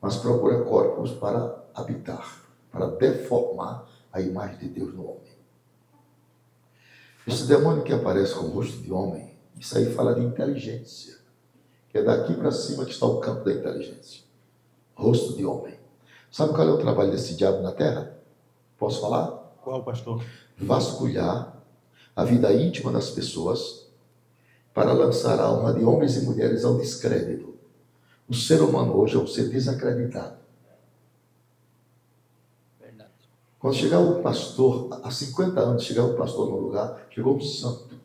mas procuram corpos para habitar, para deformar a imagem de Deus no homem. Esse demônio que aparece com o rosto de homem, isso aí fala de inteligência, que é daqui para cima que está o campo da inteligência. Rosto de homem. Sabe qual é o trabalho desse diabo na terra? Posso falar? Qual, pastor? Vasculhar a vida íntima das pessoas para lançar a alma de homens e mulheres ao descrédito. O ser humano hoje é um ser desacreditado. Verdade. Quando chegar o pastor, há 50 anos, chegar o pastor no lugar, chegou um santo,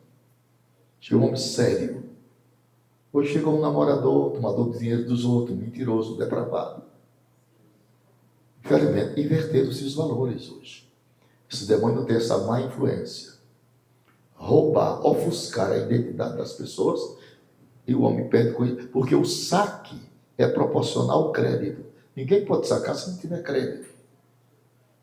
chegou um homem sério. Hoje chegou um namorador, tomador de dinheiro dos outros, mentiroso, depravado. Infelizmente, inverteram-se os valores hoje. Esse demônio tem essa má influência. Roubar, ofuscar a identidade das pessoas E o homem perde com isso, porque o saque é proporcional ao crédito. Ninguém pode sacar se não tiver crédito.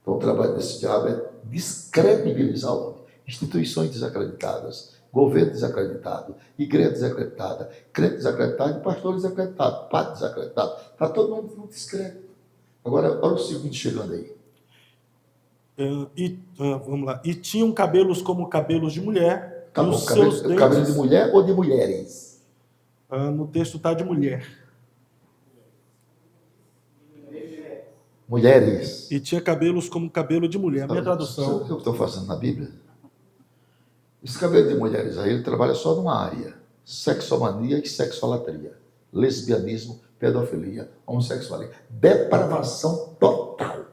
Então o trabalho desse diabo é descredibilizar o homem. Instituições desacreditadas, governo desacreditado, igreja desacreditada, crente desacreditado e pastor desacreditado, padre desacreditado. Está todo mundo no descrédito. Agora, olha o segundo chegando aí. Vamos lá. E tinham cabelos como cabelos de mulher. Tá e bom, os seus dentes... cabelo de mulher ou de mulheres? No texto está de mulher. Mulheres. E tinha cabelos como cabelo de mulher. A minha tradução... Sabe o que eu estou fazendo na Bíblia? Esse cabelo de mulheres aí, ele trabalha só numa área. Sexomania e sexolatria. Lesbianismo, pedofilia, homossexualismo. Depravação total.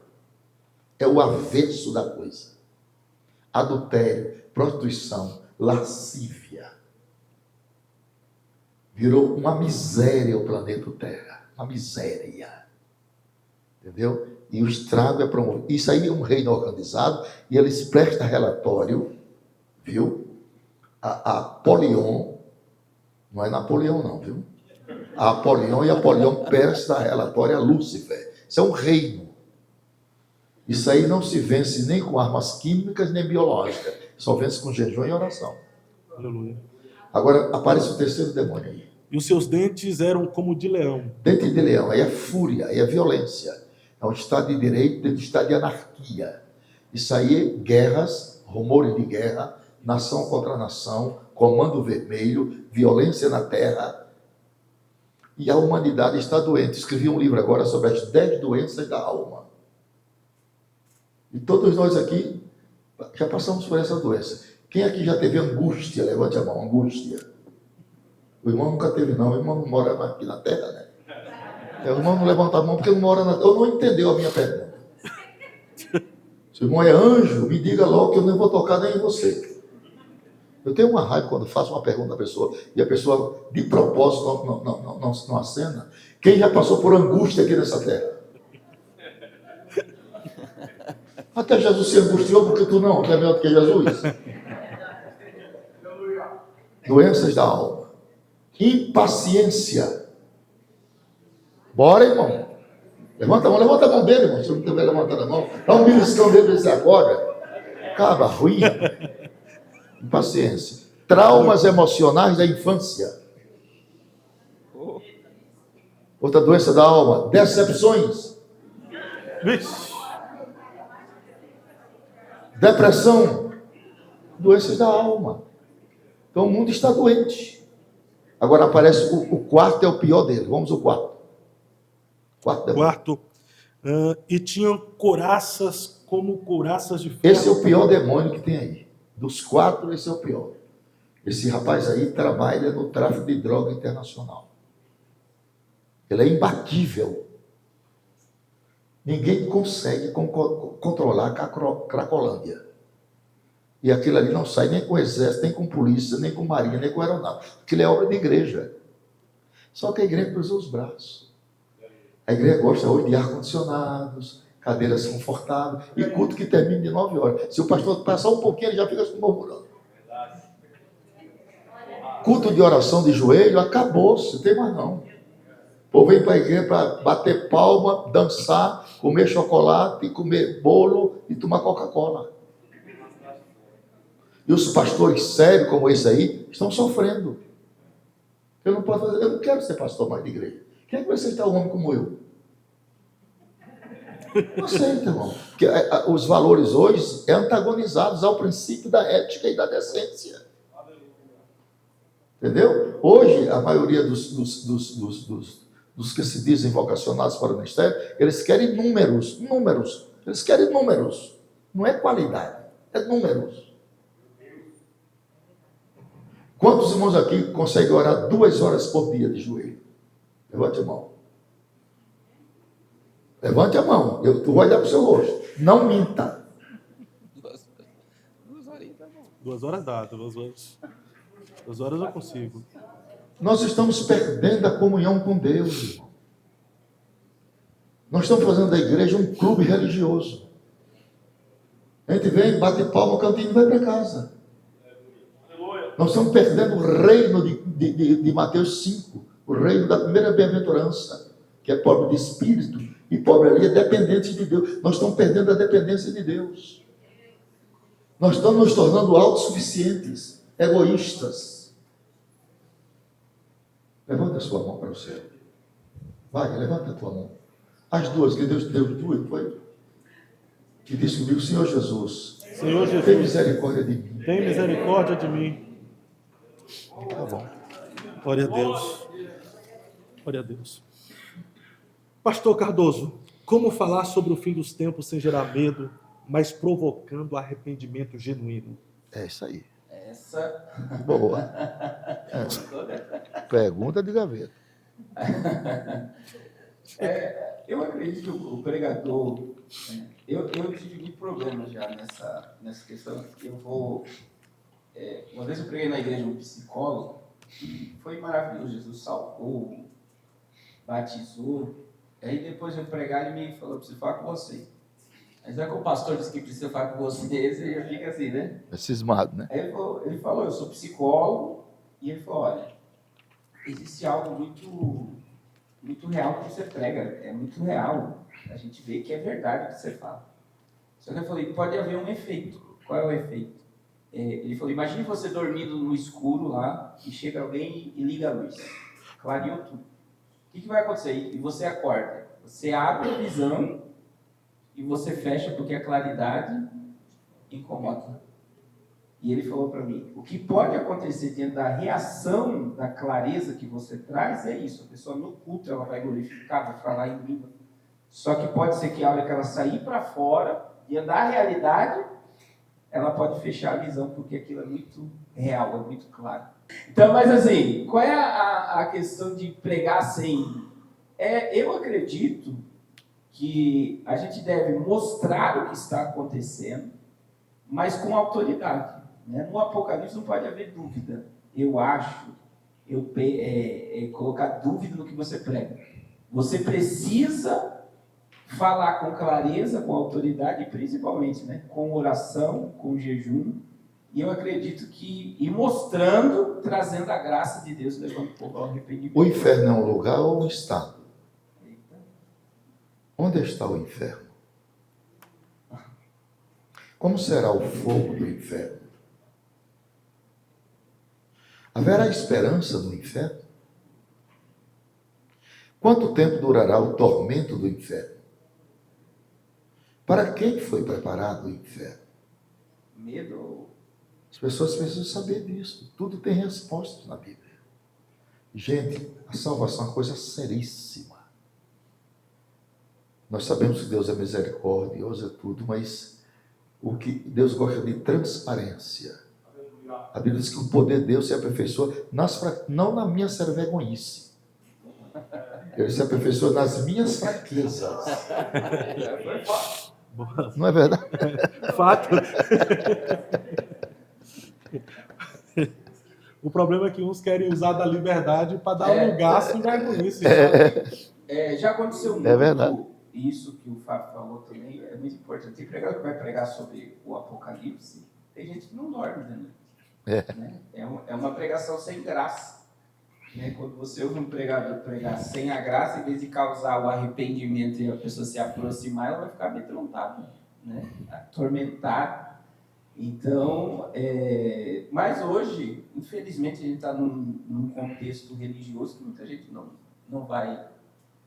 É o avesso da coisa. Adultério, prostituição, lascívia. Virou uma miséria o planeta Terra. Uma miséria. Entendeu? E o estrago é promovido. Isso aí é um reino organizado e eles prestam relatório, viu? A Apolion, não é Napoleão não, viu? A Apolion e Apolion presta relatório a Lúcifer. Isso é um reino. Isso aí não se vence nem com armas químicas nem biológicas. Só vence com jejum e oração. Aleluia. Agora aparece o terceiro demônio aí. E os seus dentes eram como de leão. Dente de leão, aí é fúria, aí é violência. É um estado de direito dentro do estado de anarquia. Isso aí é guerras, rumores de guerra, nação contra nação, comando vermelho, violência na terra. E a humanidade está doente. Escrevi um livro agora sobre as 10 doenças da alma. E todos nós aqui já passamos por essa doença. Quem aqui já teve angústia? Levante a mão, angústia. O irmão nunca teve, não. O irmão não mora aqui na terra, né? O irmão não levanta a mão porque não mora na terra. Eu não entendeu a minha pergunta. Se o irmão é anjo, me diga logo que eu não vou tocar nem em você. Eu tenho uma raiva quando faço uma pergunta à pessoa e a pessoa, de propósito, não acena. Quem já passou por angústia aqui nessa terra? Até Jesus se angustiou porque tu não, tu é melhor do que Jesus. Doenças da alma. Impaciência. Bora, irmão. Levanta a mão dele, irmão. Se não tiver levantando a mão, dá um beliscão dele e acorda. Caba ruim. Impaciência. Traumas emocionais da infância. Outra doença da alma. Decepções. Vixe. Depressão. Doenças da alma. Então o mundo está doente. Agora aparece o quarto, é o pior dele. Vamos ao quarto. Quarto. E tinham couraças como couraças de ferro. Esse é o pior demônio que tem aí. Dos 4, esse é o pior. Esse rapaz aí trabalha no tráfico de droga internacional. Ele é imbatível. Ninguém consegue controlar a Cracolândia. E aquilo ali não sai nem com exército, nem com polícia, nem com marinha, nem com aeronáutica. Aquilo é obra de igreja. Só que a igreja cruzou os braços. A igreja gosta hoje de ar-condicionados, cadeiras confortáveis, e culto que termina de 9 horas. Se o pastor passar um pouquinho, ele já fica murmurando. Culto de oração de joelho, acabou-se, não tem mais não. O povo vem para a igreja para bater palma, dançar, comer chocolate, comer bolo e tomar Coca-Cola. E os pastores sérios como esse aí estão sofrendo. Eu não quero ser pastor mais de igreja. Quem é que vai aceitar um homem como eu? Não aceita, irmão. Porque os valores hoje são antagonizados ao princípio da ética e da decência. Entendeu? Hoje, a maioria dos que se dizem vocacionados para o ministério, eles querem números. Eles querem números. Não é qualidade, é números. Quantos irmãos aqui conseguem orar 2 horas por dia de joelho? Levante a mão. Levante a mão. Tu vai olhar para o seu rosto. Não minta. 2 horas dá. 2 horas eu consigo. Nós estamos perdendo a comunhão com Deus, irmão. Nós estamos fazendo da igreja um clube religioso. A gente vem, bate palma, cantinho e vai para casa. Nós estamos perdendo o reino de Mateus 5, o reino da primeira bem-aventurança, que é pobre de espírito, e pobre ali é dependente de Deus. Nós estamos perdendo a dependência de Deus. Nós estamos nos tornando autossuficientes, egoístas. Levanta a sua mão para o céu. Vai, levanta a tua mão. As duas, que Deus te deu duas, foi? Que disse comigo, Senhor Jesus, Senhor Jesus, tem misericórdia de mim. tem misericórdia de mim. Tá bom. Glória a Deus. Glória a Deus. Pastor Cardoso, como falar sobre o fim dos tempos sem gerar medo, mas provocando arrependimento genuíno? É isso aí. Essa. Boa. Pergunta de gaveta. Eu acredito que o pregador. Eu tive muito problema já nessa questão. Uma vez eu preguei na igreja um psicólogo, e foi maravilhoso. Jesus salvou, batizou. Aí depois de eu pregar, ele me falou: preciso falar com você. Mas é que o pastor disse que precisa falar com você, você já fica assim, né? É cismado, né? Aí ele falou: eu sou psicólogo. E ele falou: olha, existe algo muito real que você prega, é muito real. A gente vê que é verdade o que você fala. Só que eu falei: pode haver um efeito. Qual é o efeito? Ele falou: imagine você dormindo no escuro lá, e chega alguém e liga a luz. Clareou tudo. O que vai acontecer? E você acorda. Você abre a visão e você fecha porque a claridade incomoda. E ele falou para mim: o que pode acontecer diante da reação da clareza que você traz é isso. A pessoa no culto ela vai glorificar, vai falar em língua. Só que pode ser que a hora que ela sair para fora, diante da realidade, ela pode fechar a visão porque aquilo é muito real, é muito claro. Então, mas assim, qual é a questão de pregar sem? Eu acredito que a gente deve mostrar o que está acontecendo, mas com autoridade. Né? No Apocalipse não pode haver dúvida. Eu acho, colocar dúvida no que você prega. Você precisa falar com clareza, com autoridade, e principalmente, né, com oração, com jejum. E eu acredito que ir mostrando, trazendo a graça de Deus, levando o povo ao arrependimento. O inferno é um lugar ou um estado? Onde está o inferno? Como será o fogo do inferno? Haverá esperança no inferno? Quanto tempo durará o tormento do inferno? Para quem foi preparado o inferno? Medo. As pessoas precisam saber disso. Tudo tem respostas na Bíblia. Gente, a salvação é uma coisa seríssima. Nós sabemos que Deus é misericordioso, é tudo, mas o que Deus gosta de transparência. A Bíblia diz que o poder de Deus se aperfeiçoa não na minha vergonhice. Ele se aperfeiçoa nas minhas fraquezas. Não é verdade? Fato. O problema é que uns querem usar da liberdade para dar lugar sem vergonhice. Já aconteceu muito. É verdade. Isso que o Fábio falou também é muito importante. Tem pregador que vai pregar sobre o Apocalipse, tem gente que não dorme de noite. Né? É uma pregação sem graça. Né? Quando você ouve um pregador pregar sem a graça, em vez de causar o arrependimento e a pessoa se aproximar, ela vai ficar amedrontada, né? Atormentada. Então, mas hoje, infelizmente, a gente está num contexto religioso que muita gente não vai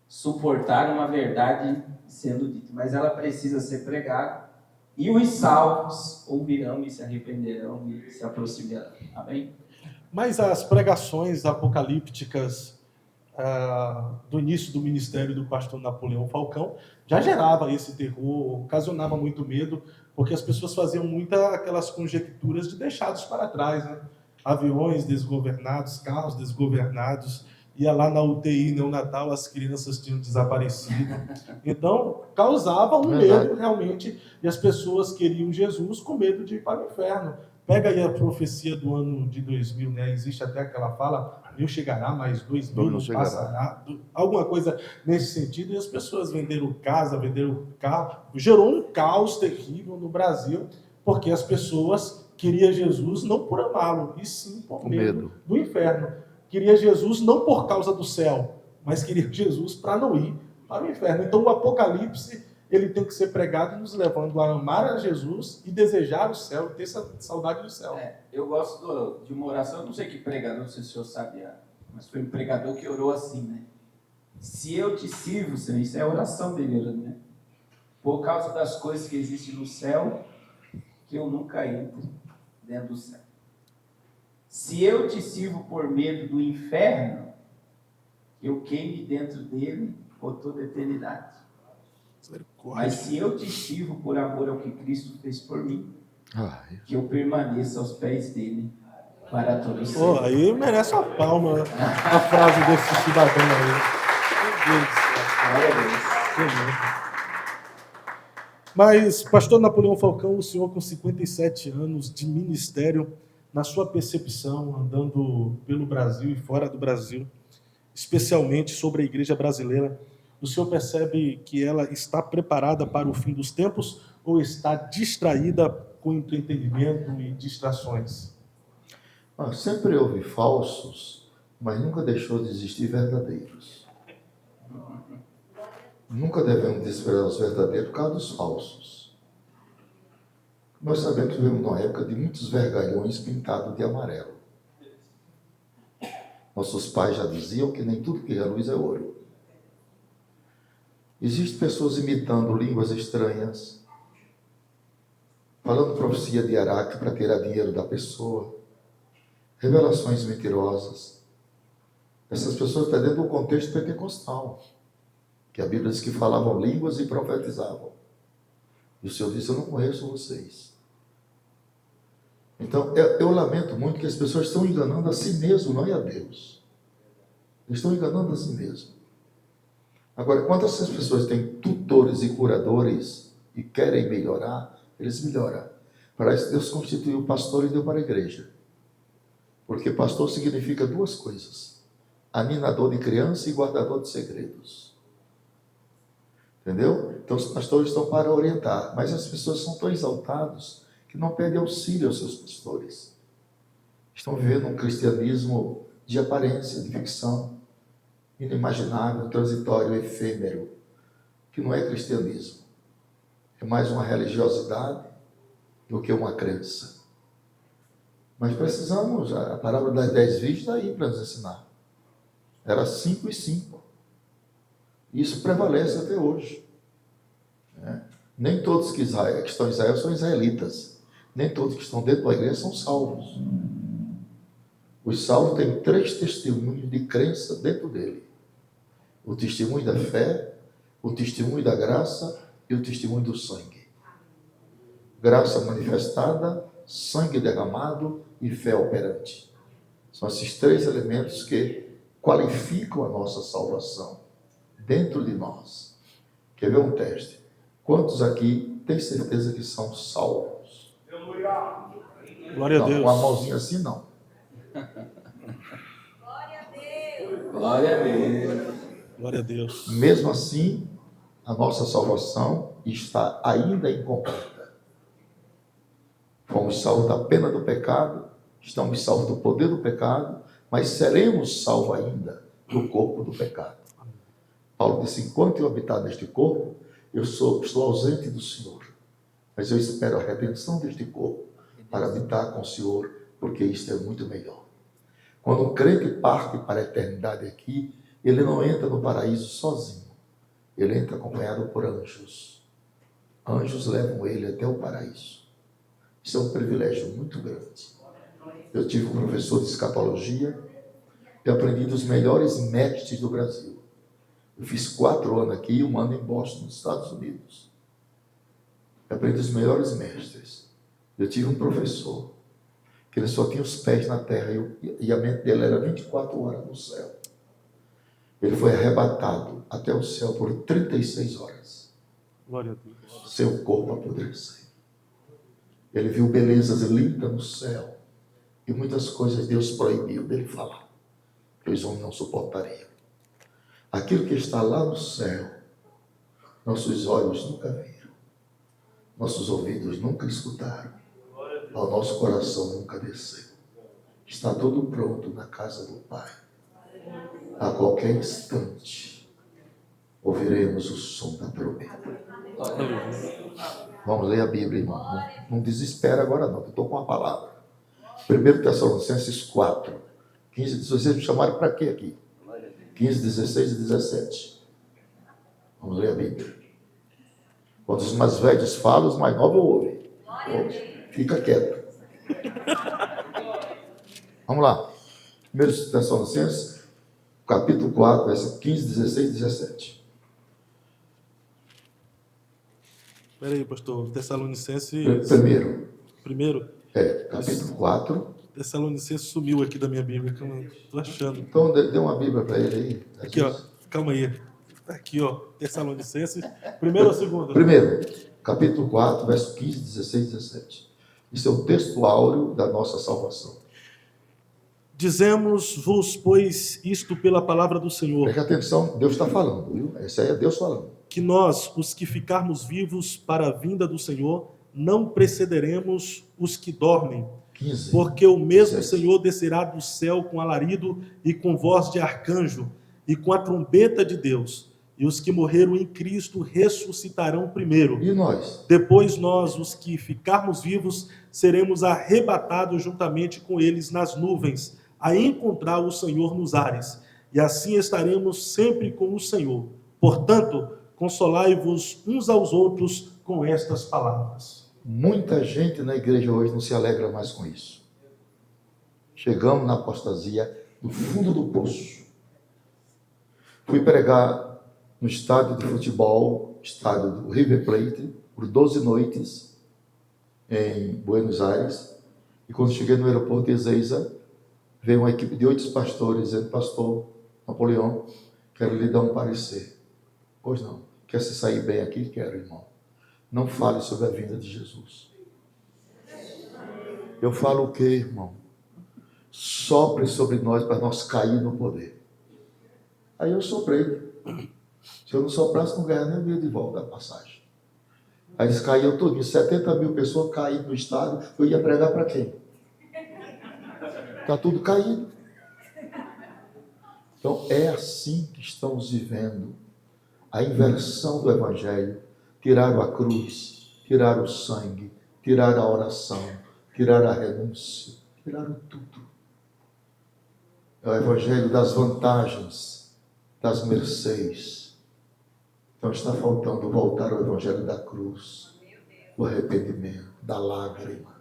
suportar uma verdade sendo dita, mas ela precisa ser pregada, e os salvos ouvirão e se arrependerão e se aproximarão. Amém? Mas as pregações apocalípticas do início do ministério do pastor Napoleão Falcão já gerava esse terror, ocasionava muito medo, porque as pessoas faziam aquelas conjecturas de deixados para trás, né? Aviões desgovernados, carros desgovernados, ia lá na UTI neonatal, as crianças tinham desaparecido. Então, causava um medo realmente, e as pessoas queriam Jesus com medo de ir para o inferno. Pega aí a profecia do ano de 2000, né? Existe até aquela fala: 1000 chegará, mas 2000 não passará. Alguma coisa nesse sentido. E as pessoas venderam casa, venderam carro. Gerou um caos terrível no Brasil, porque as pessoas queriam Jesus não por amá-lo, e sim por medo do inferno. queria Jesus não por causa do céu, mas queria Jesus para não ir para o inferno. Então o Apocalipse, ele tem que ser pregado nos levando a amar a Jesus e desejar o céu, e ter essa saudade do céu. Eu gosto de uma oração, eu não sei que pregador, não sei se o senhor sabe, mas foi um pregador que orou assim, né? Se eu te sirvo, Senhor, isso é a oração dele orando, né? Por causa das coisas que existem no céu, que eu nunca entre dentro do céu. Se eu te sirvo por medo do inferno, eu queime dentro dele por toda a eternidade. Mas se eu te sirvo por amor ao que Cristo fez por mim, que eu permaneça aos pés dele para todo sempre. Pô, aí merece uma palma a frase desse cidadão aí. Meu Deus do céu. Glória a Deus. Mas, pastor Napoleão Falcão, o senhor com 57 anos de ministério, na sua percepção, andando pelo Brasil e fora do Brasil, especialmente sobre a igreja brasileira, o senhor percebe que ela está preparada para o fim dos tempos ou está distraída com entretenimento e distrações? Sempre houve falsos, mas nunca deixou de existir verdadeiros. Nunca devemos desprezar os verdadeiros por causa dos falsos. Nós sabemos que vivemos numa época de muitos vergalhões pintados de amarelo. Nossos pais já diziam que nem tudo que é luz é ouro. Existem pessoas imitando línguas estranhas, falando profecia de Araque para tirar dinheiro da pessoa, revelações mentirosas. Essas pessoas estão dentro do contexto pentecostal, que a Bíblia diz que falavam línguas e profetizavam. E o Senhor disse: eu não conheço vocês. Então, eu lamento muito que as pessoas estão enganando a si mesmo, não é a Deus. Eles estão enganando a si mesmo. Agora, quando essas pessoas têm tutores e curadores e querem melhorar, eles melhoram. Para isso, Deus constituiu o pastor e deu para a igreja. Porque pastor significa duas coisas: aninador de criança e guardador de segredos. Entendeu? Então, os pastores estão para orientar, mas as pessoas são tão exaltadas que não pedem auxílio aos seus pastores. Estão vivendo um cristianismo de aparência, de ficção, inimaginável, transitório, efêmero, que não é cristianismo. É mais uma religiosidade do que uma crença. Mas precisamos, a parábola das 10 virgens está aí para nos ensinar. Era 5 e 5. Isso prevalece até hoje. Nem todos que estão em Israel são israelitas. Nem todos que estão dentro da igreja são salvos. Os salvos têm 3 testemunhos de crença dentro dele: o testemunho da fé, o testemunho da graça e o testemunho do sangue. Graça manifestada, sangue derramado e fé operante. São esses 3 elementos que qualificam a nossa salvação dentro de nós. Quer ver um teste? Quantos aqui têm certeza que são salvos? Glória a Deus. Com a mãozinha assim, não. Glória a Deus. Glória a Deus. Glória a Deus. Mesmo assim, a nossa salvação está ainda incompleta. Fomos salvos da pena do pecado, estamos salvos do poder do pecado, mas seremos salvos ainda do corpo do pecado. Paulo disse: enquanto eu habitar neste corpo, eu estou ausente do Senhor, mas eu espero a redenção deste corpo para habitar com o Senhor, porque isto é muito melhor. Quando um crente parte para a eternidade aqui, ele não entra no paraíso sozinho, ele entra acompanhado por anjos. Anjos levam ele até o paraíso. Isso é um privilégio muito grande. Eu tive um professor de escatologia e aprendi dos melhores mestres do Brasil. Eu fiz 4 anos aqui e 1 ano em Boston, nos Estados Unidos. Eu aprendi dos melhores mestres. Eu tive um professor que ele só tinha os pés na terra e a mente dele era 24 horas no céu. Ele foi arrebatado até o céu por 36 horas. Glória a Deus. Seu corpo apodreceu. Ele viu belezas lindas no céu e muitas coisas Deus proibiu dele falar, que os homens não suportariam. Aquilo que está lá no céu, nossos olhos nunca viram, nossos ouvidos nunca escutaram, ao nosso coração nunca desceu. Está tudo pronto na casa do Pai. A qualquer instante, ouviremos o som da trombeta. Vamos ler a Bíblia, irmão. Não desespera agora não, eu estou com a palavra. 1 Tessalonicenses 4, 15 e 16. Vocês me chamaram para quê aqui? 15, 16 e 17. Vamos ler a Bíblia. Quando os mais velhos falam, os mais novos ouvem. Fica quieto. Vamos lá. 1 Tessalonicenses, capítulo 4, versos 15, 16 e 17. Espera aí, pastor. Tessalonicenses... Primeiro. Capítulo 4. Tessalonicenses sumiu aqui da minha Bíblia, que eu não estou achando. Então, dê uma Bíblia para ele aí. Aqui, ó. Calma aí. Aqui, ó. Tessalonicenses. Primeiro ou segundo? Primeiro. Capítulo 4, verso 15, 16 e 17. Isso é o texto áureo da nossa salvação. Dizemos-vos, pois, isto pela palavra do Senhor. Preste atenção, Deus está falando, viu? Esse aí é Deus falando. Que nós, os que ficarmos vivos para a vinda do Senhor, não precederemos os que dormem. 15, porque o mesmo 16. Senhor descerá do céu com alarido e com voz de arcanjo e com a trombeta de Deus. E os que morreram em Cristo ressuscitarão primeiro. E nós? Depois nós, os que ficarmos vivos, seremos arrebatados juntamente com eles nas nuvens, a encontrar o Senhor nos ares. E assim estaremos sempre com o Senhor. Portanto, consolai-vos uns aos outros com estas palavras. Muita gente na igreja hoje não se alegra mais com isso. Chegamos na apostasia do fundo do poço. Fui pregar no estádio de futebol, estádio do River Plate, por 12 noites em Buenos Aires. E quando cheguei no aeroporto de Ezeiza, veio uma equipe de 8 pastores dizendo: pastor Napoleão, quero lhe dar um parecer. Pois não, quer se sair bem aqui? Quero, irmão. Não fale sobre a vinda de Jesus. Eu falo o quê, irmão? Sopre sobre nós para nós cair no poder. Aí eu soprei. Se eu não soprasse, não ganhava nem o dia de volta da passagem. Aí eles caíam tudo, 70 mil pessoas caíram no estádio. Eu ia pregar para quem? Está tudo caído. Então é assim que estamos vivendo a inversão do Evangelho. Tiraram a cruz, tiraram o sangue, tiraram a oração, tiraram a renúncia, tiraram tudo. É o Evangelho das vantagens, das mercês. Então está faltando voltar ao Evangelho da cruz, do arrependimento, da lágrima,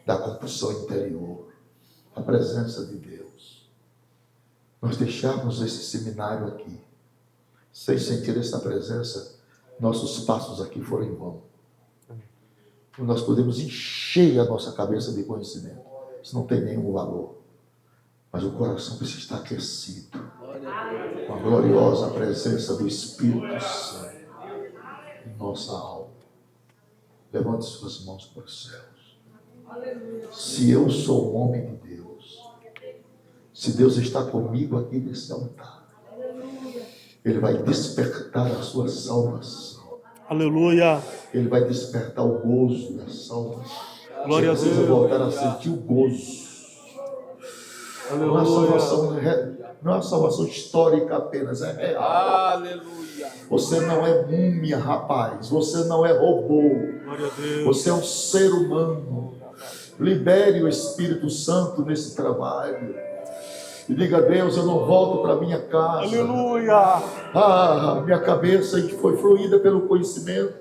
da compulsão interior, da presença de Deus. Nós deixarmos esse seminário aqui, sem sentir essa presença, nossos passos aqui foram em vão. Nós podemos encher a nossa cabeça de conhecimento. Isso não tem nenhum valor. Mas o coração precisa estar aquecido com a gloriosa presença do Espírito Santo em nossa alma. Levante suas mãos para os céus. Se eu sou um homem de Deus, se Deus está comigo aqui nesse altar, Ele vai despertar a sua salvação. Aleluia. Ele vai despertar o gozo da salvação. Glória a Você precisa Deus. voltar a sentir o gozo. Não é uma salvação histórica apenas, é real. Aleluia. Você não é múmia, rapaz. Você não é robô. Glória a Deus. Você é um ser humano. Libere o Espírito Santo nesse trabalho. E diga: Deus, eu não volto para minha casa. Aleluia. Minha cabeça foi fluída pelo conhecimento,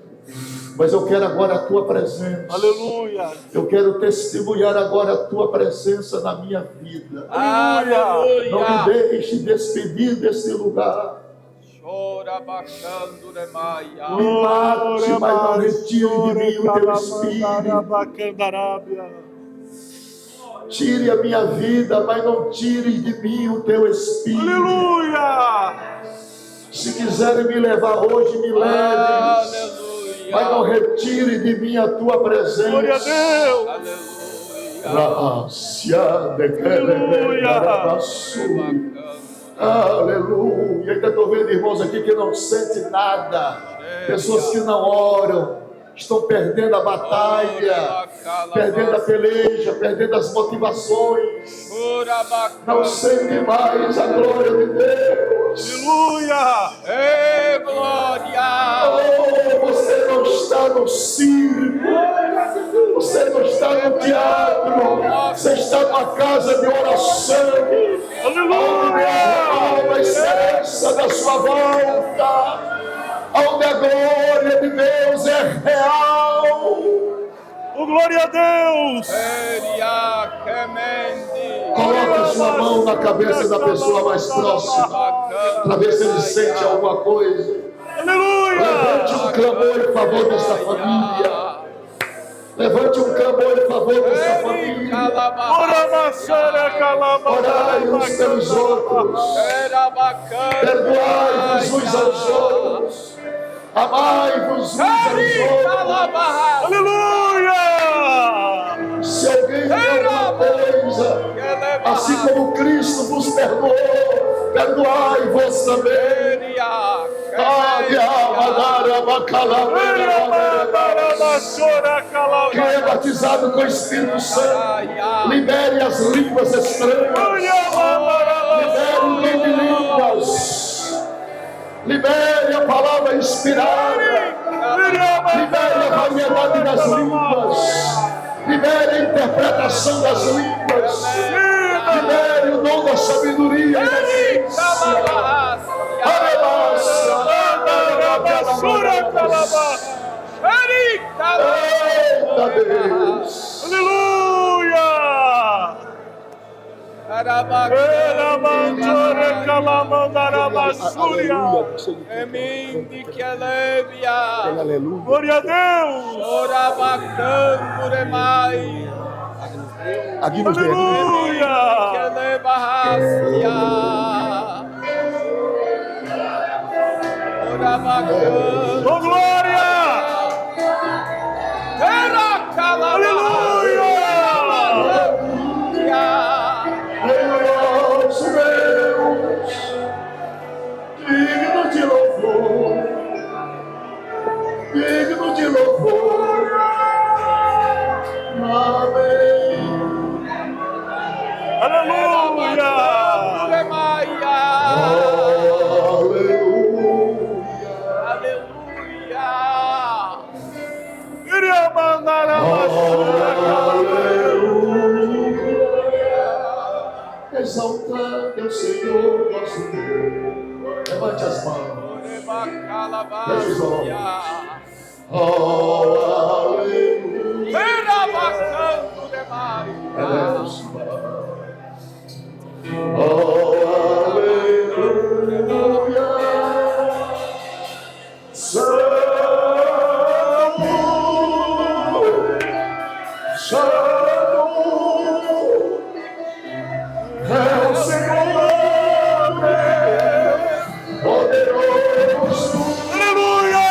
mas eu quero agora a tua presença. Aleluia. Eu quero testemunhar agora a tua presença na minha vida. Aleluia. Não me deixe despedir desse lugar. Chora baixando de maia. Me mate, mas não retire de mim o teu espírito. Tire a minha vida, mas não tire de mim o teu espírito. Aleluia. Se quiserem me levar hoje, me leve. Aleluia. Mas não retire de mim a tua presença. Glória a Deus. Aleluia. Ainda estou vendo irmãos aqui que não sentem nada. Pessoas que não oram, estão perdendo a batalha. perdendo a peleja, perdendo as motivações, não sente mais a glória de Deus. Aleluia! Ei, glória! Oh, você não está no circo, você não está no teatro, você está numa casa de oração. Aleluia! A esperança da sua volta, onde a glória de Deus é real. Oh, glória a Deus! Coloque sua mão na cabeça da pessoa mais próxima, para ver se ele sente alguma coisa. Aleluia! Levante um clamor em favor dessa família. Levante um clamor em favor dessa família. Orai uns pelos outros. Perdoai-vos uns aos outros. Amai-vos uns aos outros. Aleluia! Se alguém tem alguma coisa, assim como Cristo vos perdoou, perdoai-vos também. Quem é batizado com o Espírito Santo, libere as línguas estranhas, libere o dom de línguas, libere a palavra inspirada, libere a variedade das línguas, libere a interpretação das línguas, libere o dom da sabedoria e da ciência. Eita Deus! Aleluia! Glória a Deus! Aleluia! Oh, glória! Glorioso Deus, digno de louvor, digno de louvor. Amém. Aleluia! Exaltado é o Senhor nosso Deus. Levante as mãos. Feche os olhos. Oh, aleluia. Oh, aleluia. Santo é o Senhor Deus poderoso. Aleluia!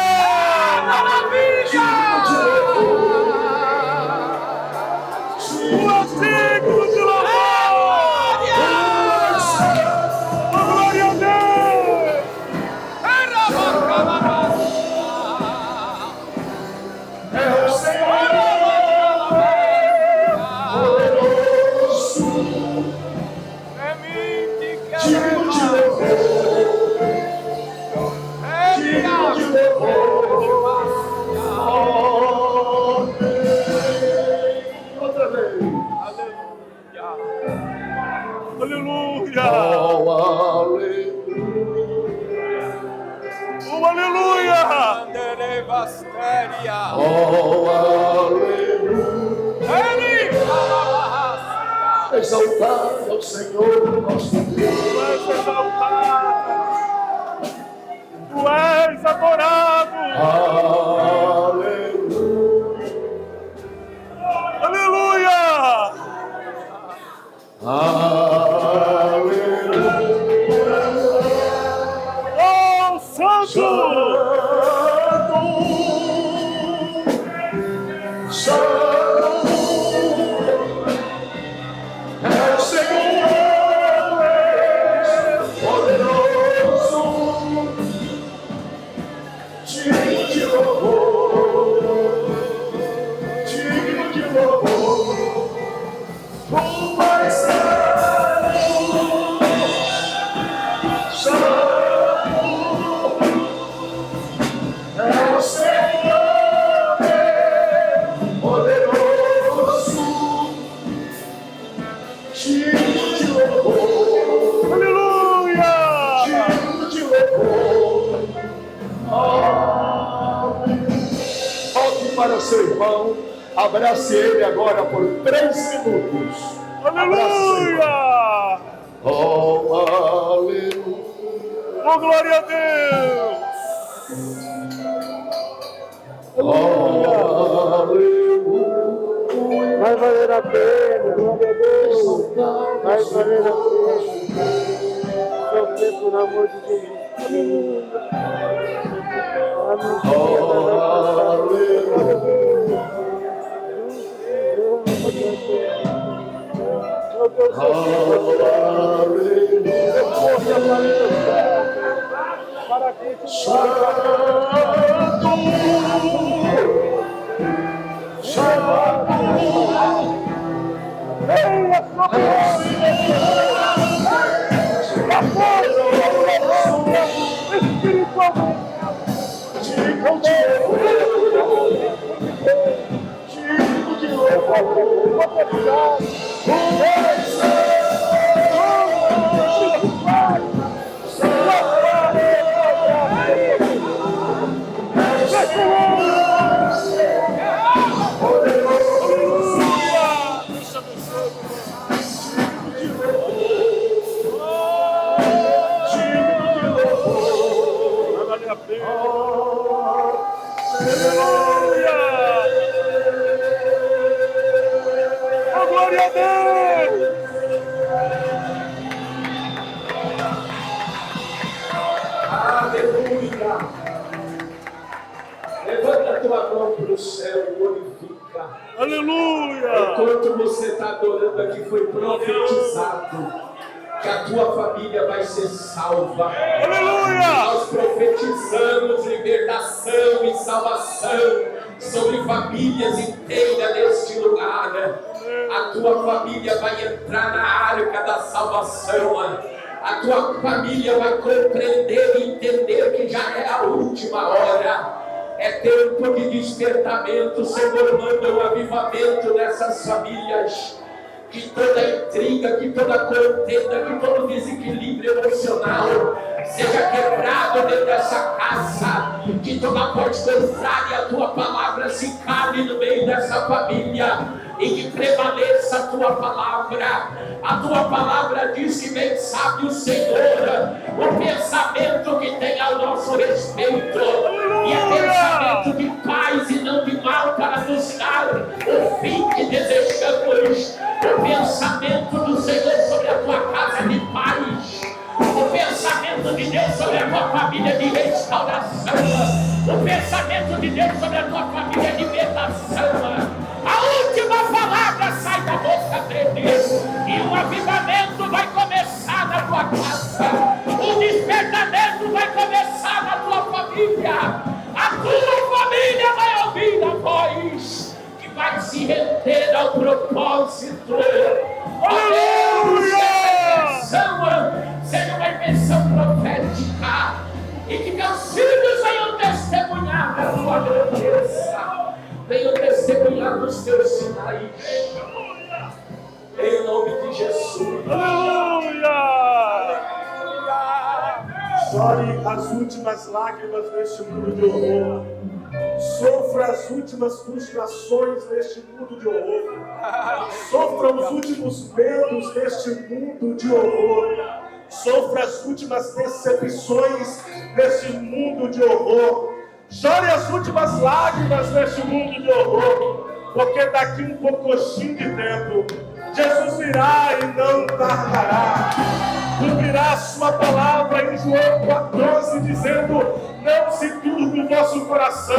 O antigo de louvor! Glória a Deus! É o Senhor poderoso, digno de louvor, digno de louvor. Oh, Deus. Outra vez. Aleluia! Oh, aleluia. Oh, aleluia! Oh, aleluia. Exaltado é o Senhor nosso Deus. Tu és exaltado! Tu és adorado! Aleluia. Aleluia! Aleluia. Oh, Santo! Santo é o Senhor Deus poderoso, digno de louvor, digno de louvor. para seu irmão. Abrace ele agora por 3 minutos. Aleluia! Oh, aleluia. Oh, glória a Deus! Aleluia. Vai valer a pena, glória a Deus. Vai valer a pena. Sofrer por amor de Jesus. Para Levanta a tua mão para o céu e glorifica. Aleluia! Enquanto você está adorando aqui, foi profetizado que a tua família vai ser salva. Aleluia! Nós profetizamos libertação e salvação sobre famílias inteiras neste lugar. A tua família vai entrar na arca da salvação. A tua família vai compreender e entender que já é a última hora. É tempo de despertamento. O Senhor manda um avivamento nessas famílias. Que toda intriga, que toda contenda, que todo desequilíbrio emocional seja quebrado dentro dessa casa. Que toda porta contrária à tua palavra se cale no meio dessa família. E que prevaleça a tua palavra. A tua palavra diz que bem sabe o Senhor o pensamento que tem ao nosso respeito. E é pensamento de paz e não de mal, para nos dar o fim que desejamos. O pensamento do Senhor sobre a tua casa de paz. O pensamento de Deus sobre a tua família de restauração. O pensamento de Deus sobre a tua família de libertação. A última palavra sai da boca dele. E o avivamento vai começar na tua casa. O despertamento vai começar na tua família. A tua família vai ouvir a voz que vai se render ao propósito. Aleluia! Seja uma invenção profética. E que meus filhos venham testemunhar da tua grandeza. Venham testemunhar dos teus sinais. Em nome de Jesus. Aleluia! Chore as últimas lágrimas neste mundo de horror. Sofra as últimas frustrações neste mundo de horror. Sofra os últimos medos neste mundo de horror. Sofra as últimas decepções neste mundo de horror. Chore as últimas lágrimas neste mundo de horror. Porque daqui um pouquinho de tempo, Jesus virá e não tardará. Cumprirá a sua palavra em João 14, dizendo: não se turbe o vosso coração.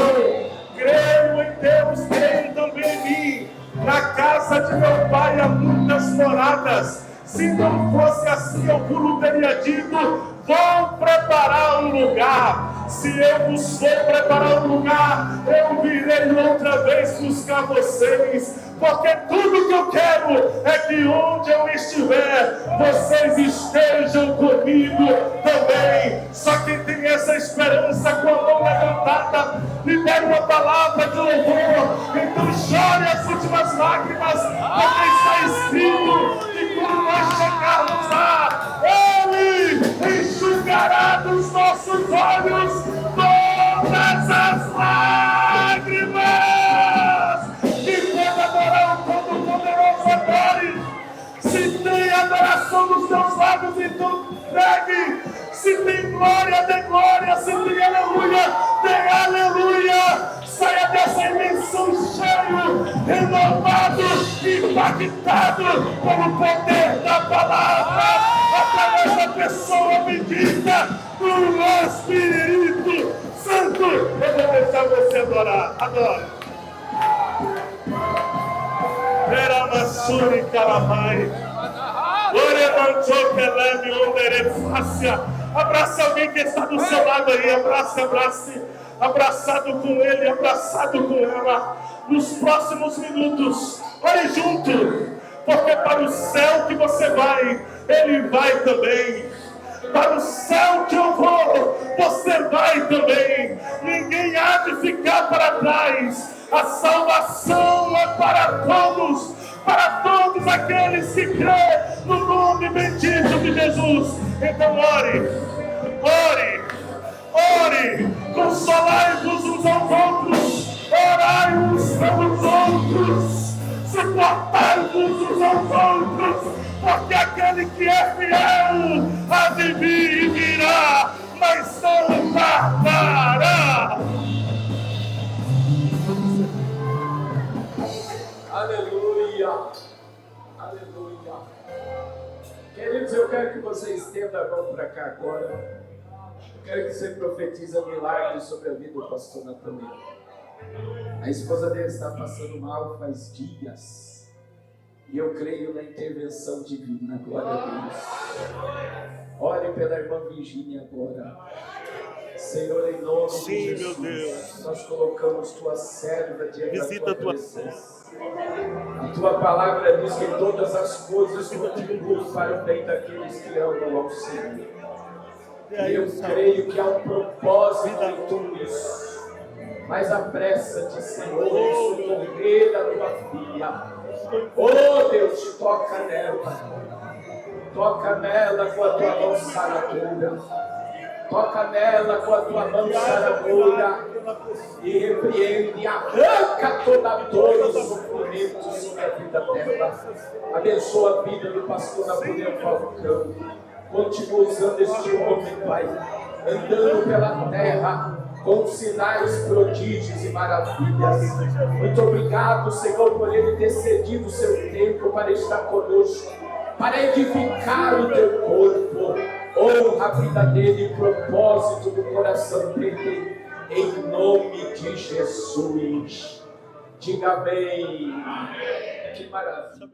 Creio em Deus, creio também em mim. Na casa de meu pai há muitas moradas. Se não fosse assim, eu vos teria dito: vou preparar um lugar. Se eu vos for preparar um lugar, eu virei outra vez buscar vocês. Porque tudo que eu quero é que onde eu estiver, vocês estejam comigo também. Só quem tem essa esperança com a mão levantada, libere uma palavra de louvor. Então chore as últimas lágrimas, porque está escrito que quando nós chegarmos lá, Ele enxugará dos nossos olhos todas as lágrimas. então pegue. Se tem glória, dê glória. Se tem aleluia, dê aleluia. Saia dessa dimensão cheio, renovado, impactado pelo poder da palavra, através da pessoa bendita do Espírito Santo. Eu vou deixar você adorar. Adore. Era Massuri Calamai. Abraça alguém que está do seu lado aí. Abrace. Abraçado com ele, abraçado com ela. Nos próximos minutos, ore junto, porque para o céu que você vai, ele vai também. Para o céu que eu vou, você vai também. Ninguém há de ficar para trás. A salvação é para todos aqueles que crêem no nome bendito de Jesus. Então ore, consolai-vos uns aos outros, orai uns pelos outros, suportai-vos uns aos outros, porque aquele que é fiel há de vir e virá, mas não tardará. Aleluia. Queridos, eu quero que você estenda a mão para cá agora. Eu quero que você profetize milagres sobre a vida do pastor Nathaniel. A esposa dele está passando mal faz dias. E eu creio na intervenção divina. Glória a Deus. Ore pela irmã Virgínia agora. Senhor, em nome de Jesus, meu Deus, nós colocamos tua serva diante da tua presença. A tua palavra diz que todas as coisas contribuem para o bem daqueles que amam ao Senhor. E eu creio que há um propósito em tudo isso. Mas apressa-te, Senhor, socorrer a tua filha. Oh Deus, toca nela com a tua mão saradora. Toca nela com a tua mão saradora e repreende, arranca toda dor e sofrimento sobre a vida dela. Abençoa a vida do pastor Napoleão Falcão. Continua usando este homem, Pai, andando pela terra com sinais, prodígios e maravilhas. Muito obrigado, Senhor, por ele ter cedido o seu tempo para estar conosco, para edificar o teu corpo. Honra a vida dele e propósito do coração dele, em nome de Jesus. Diga amém. Que maravilha.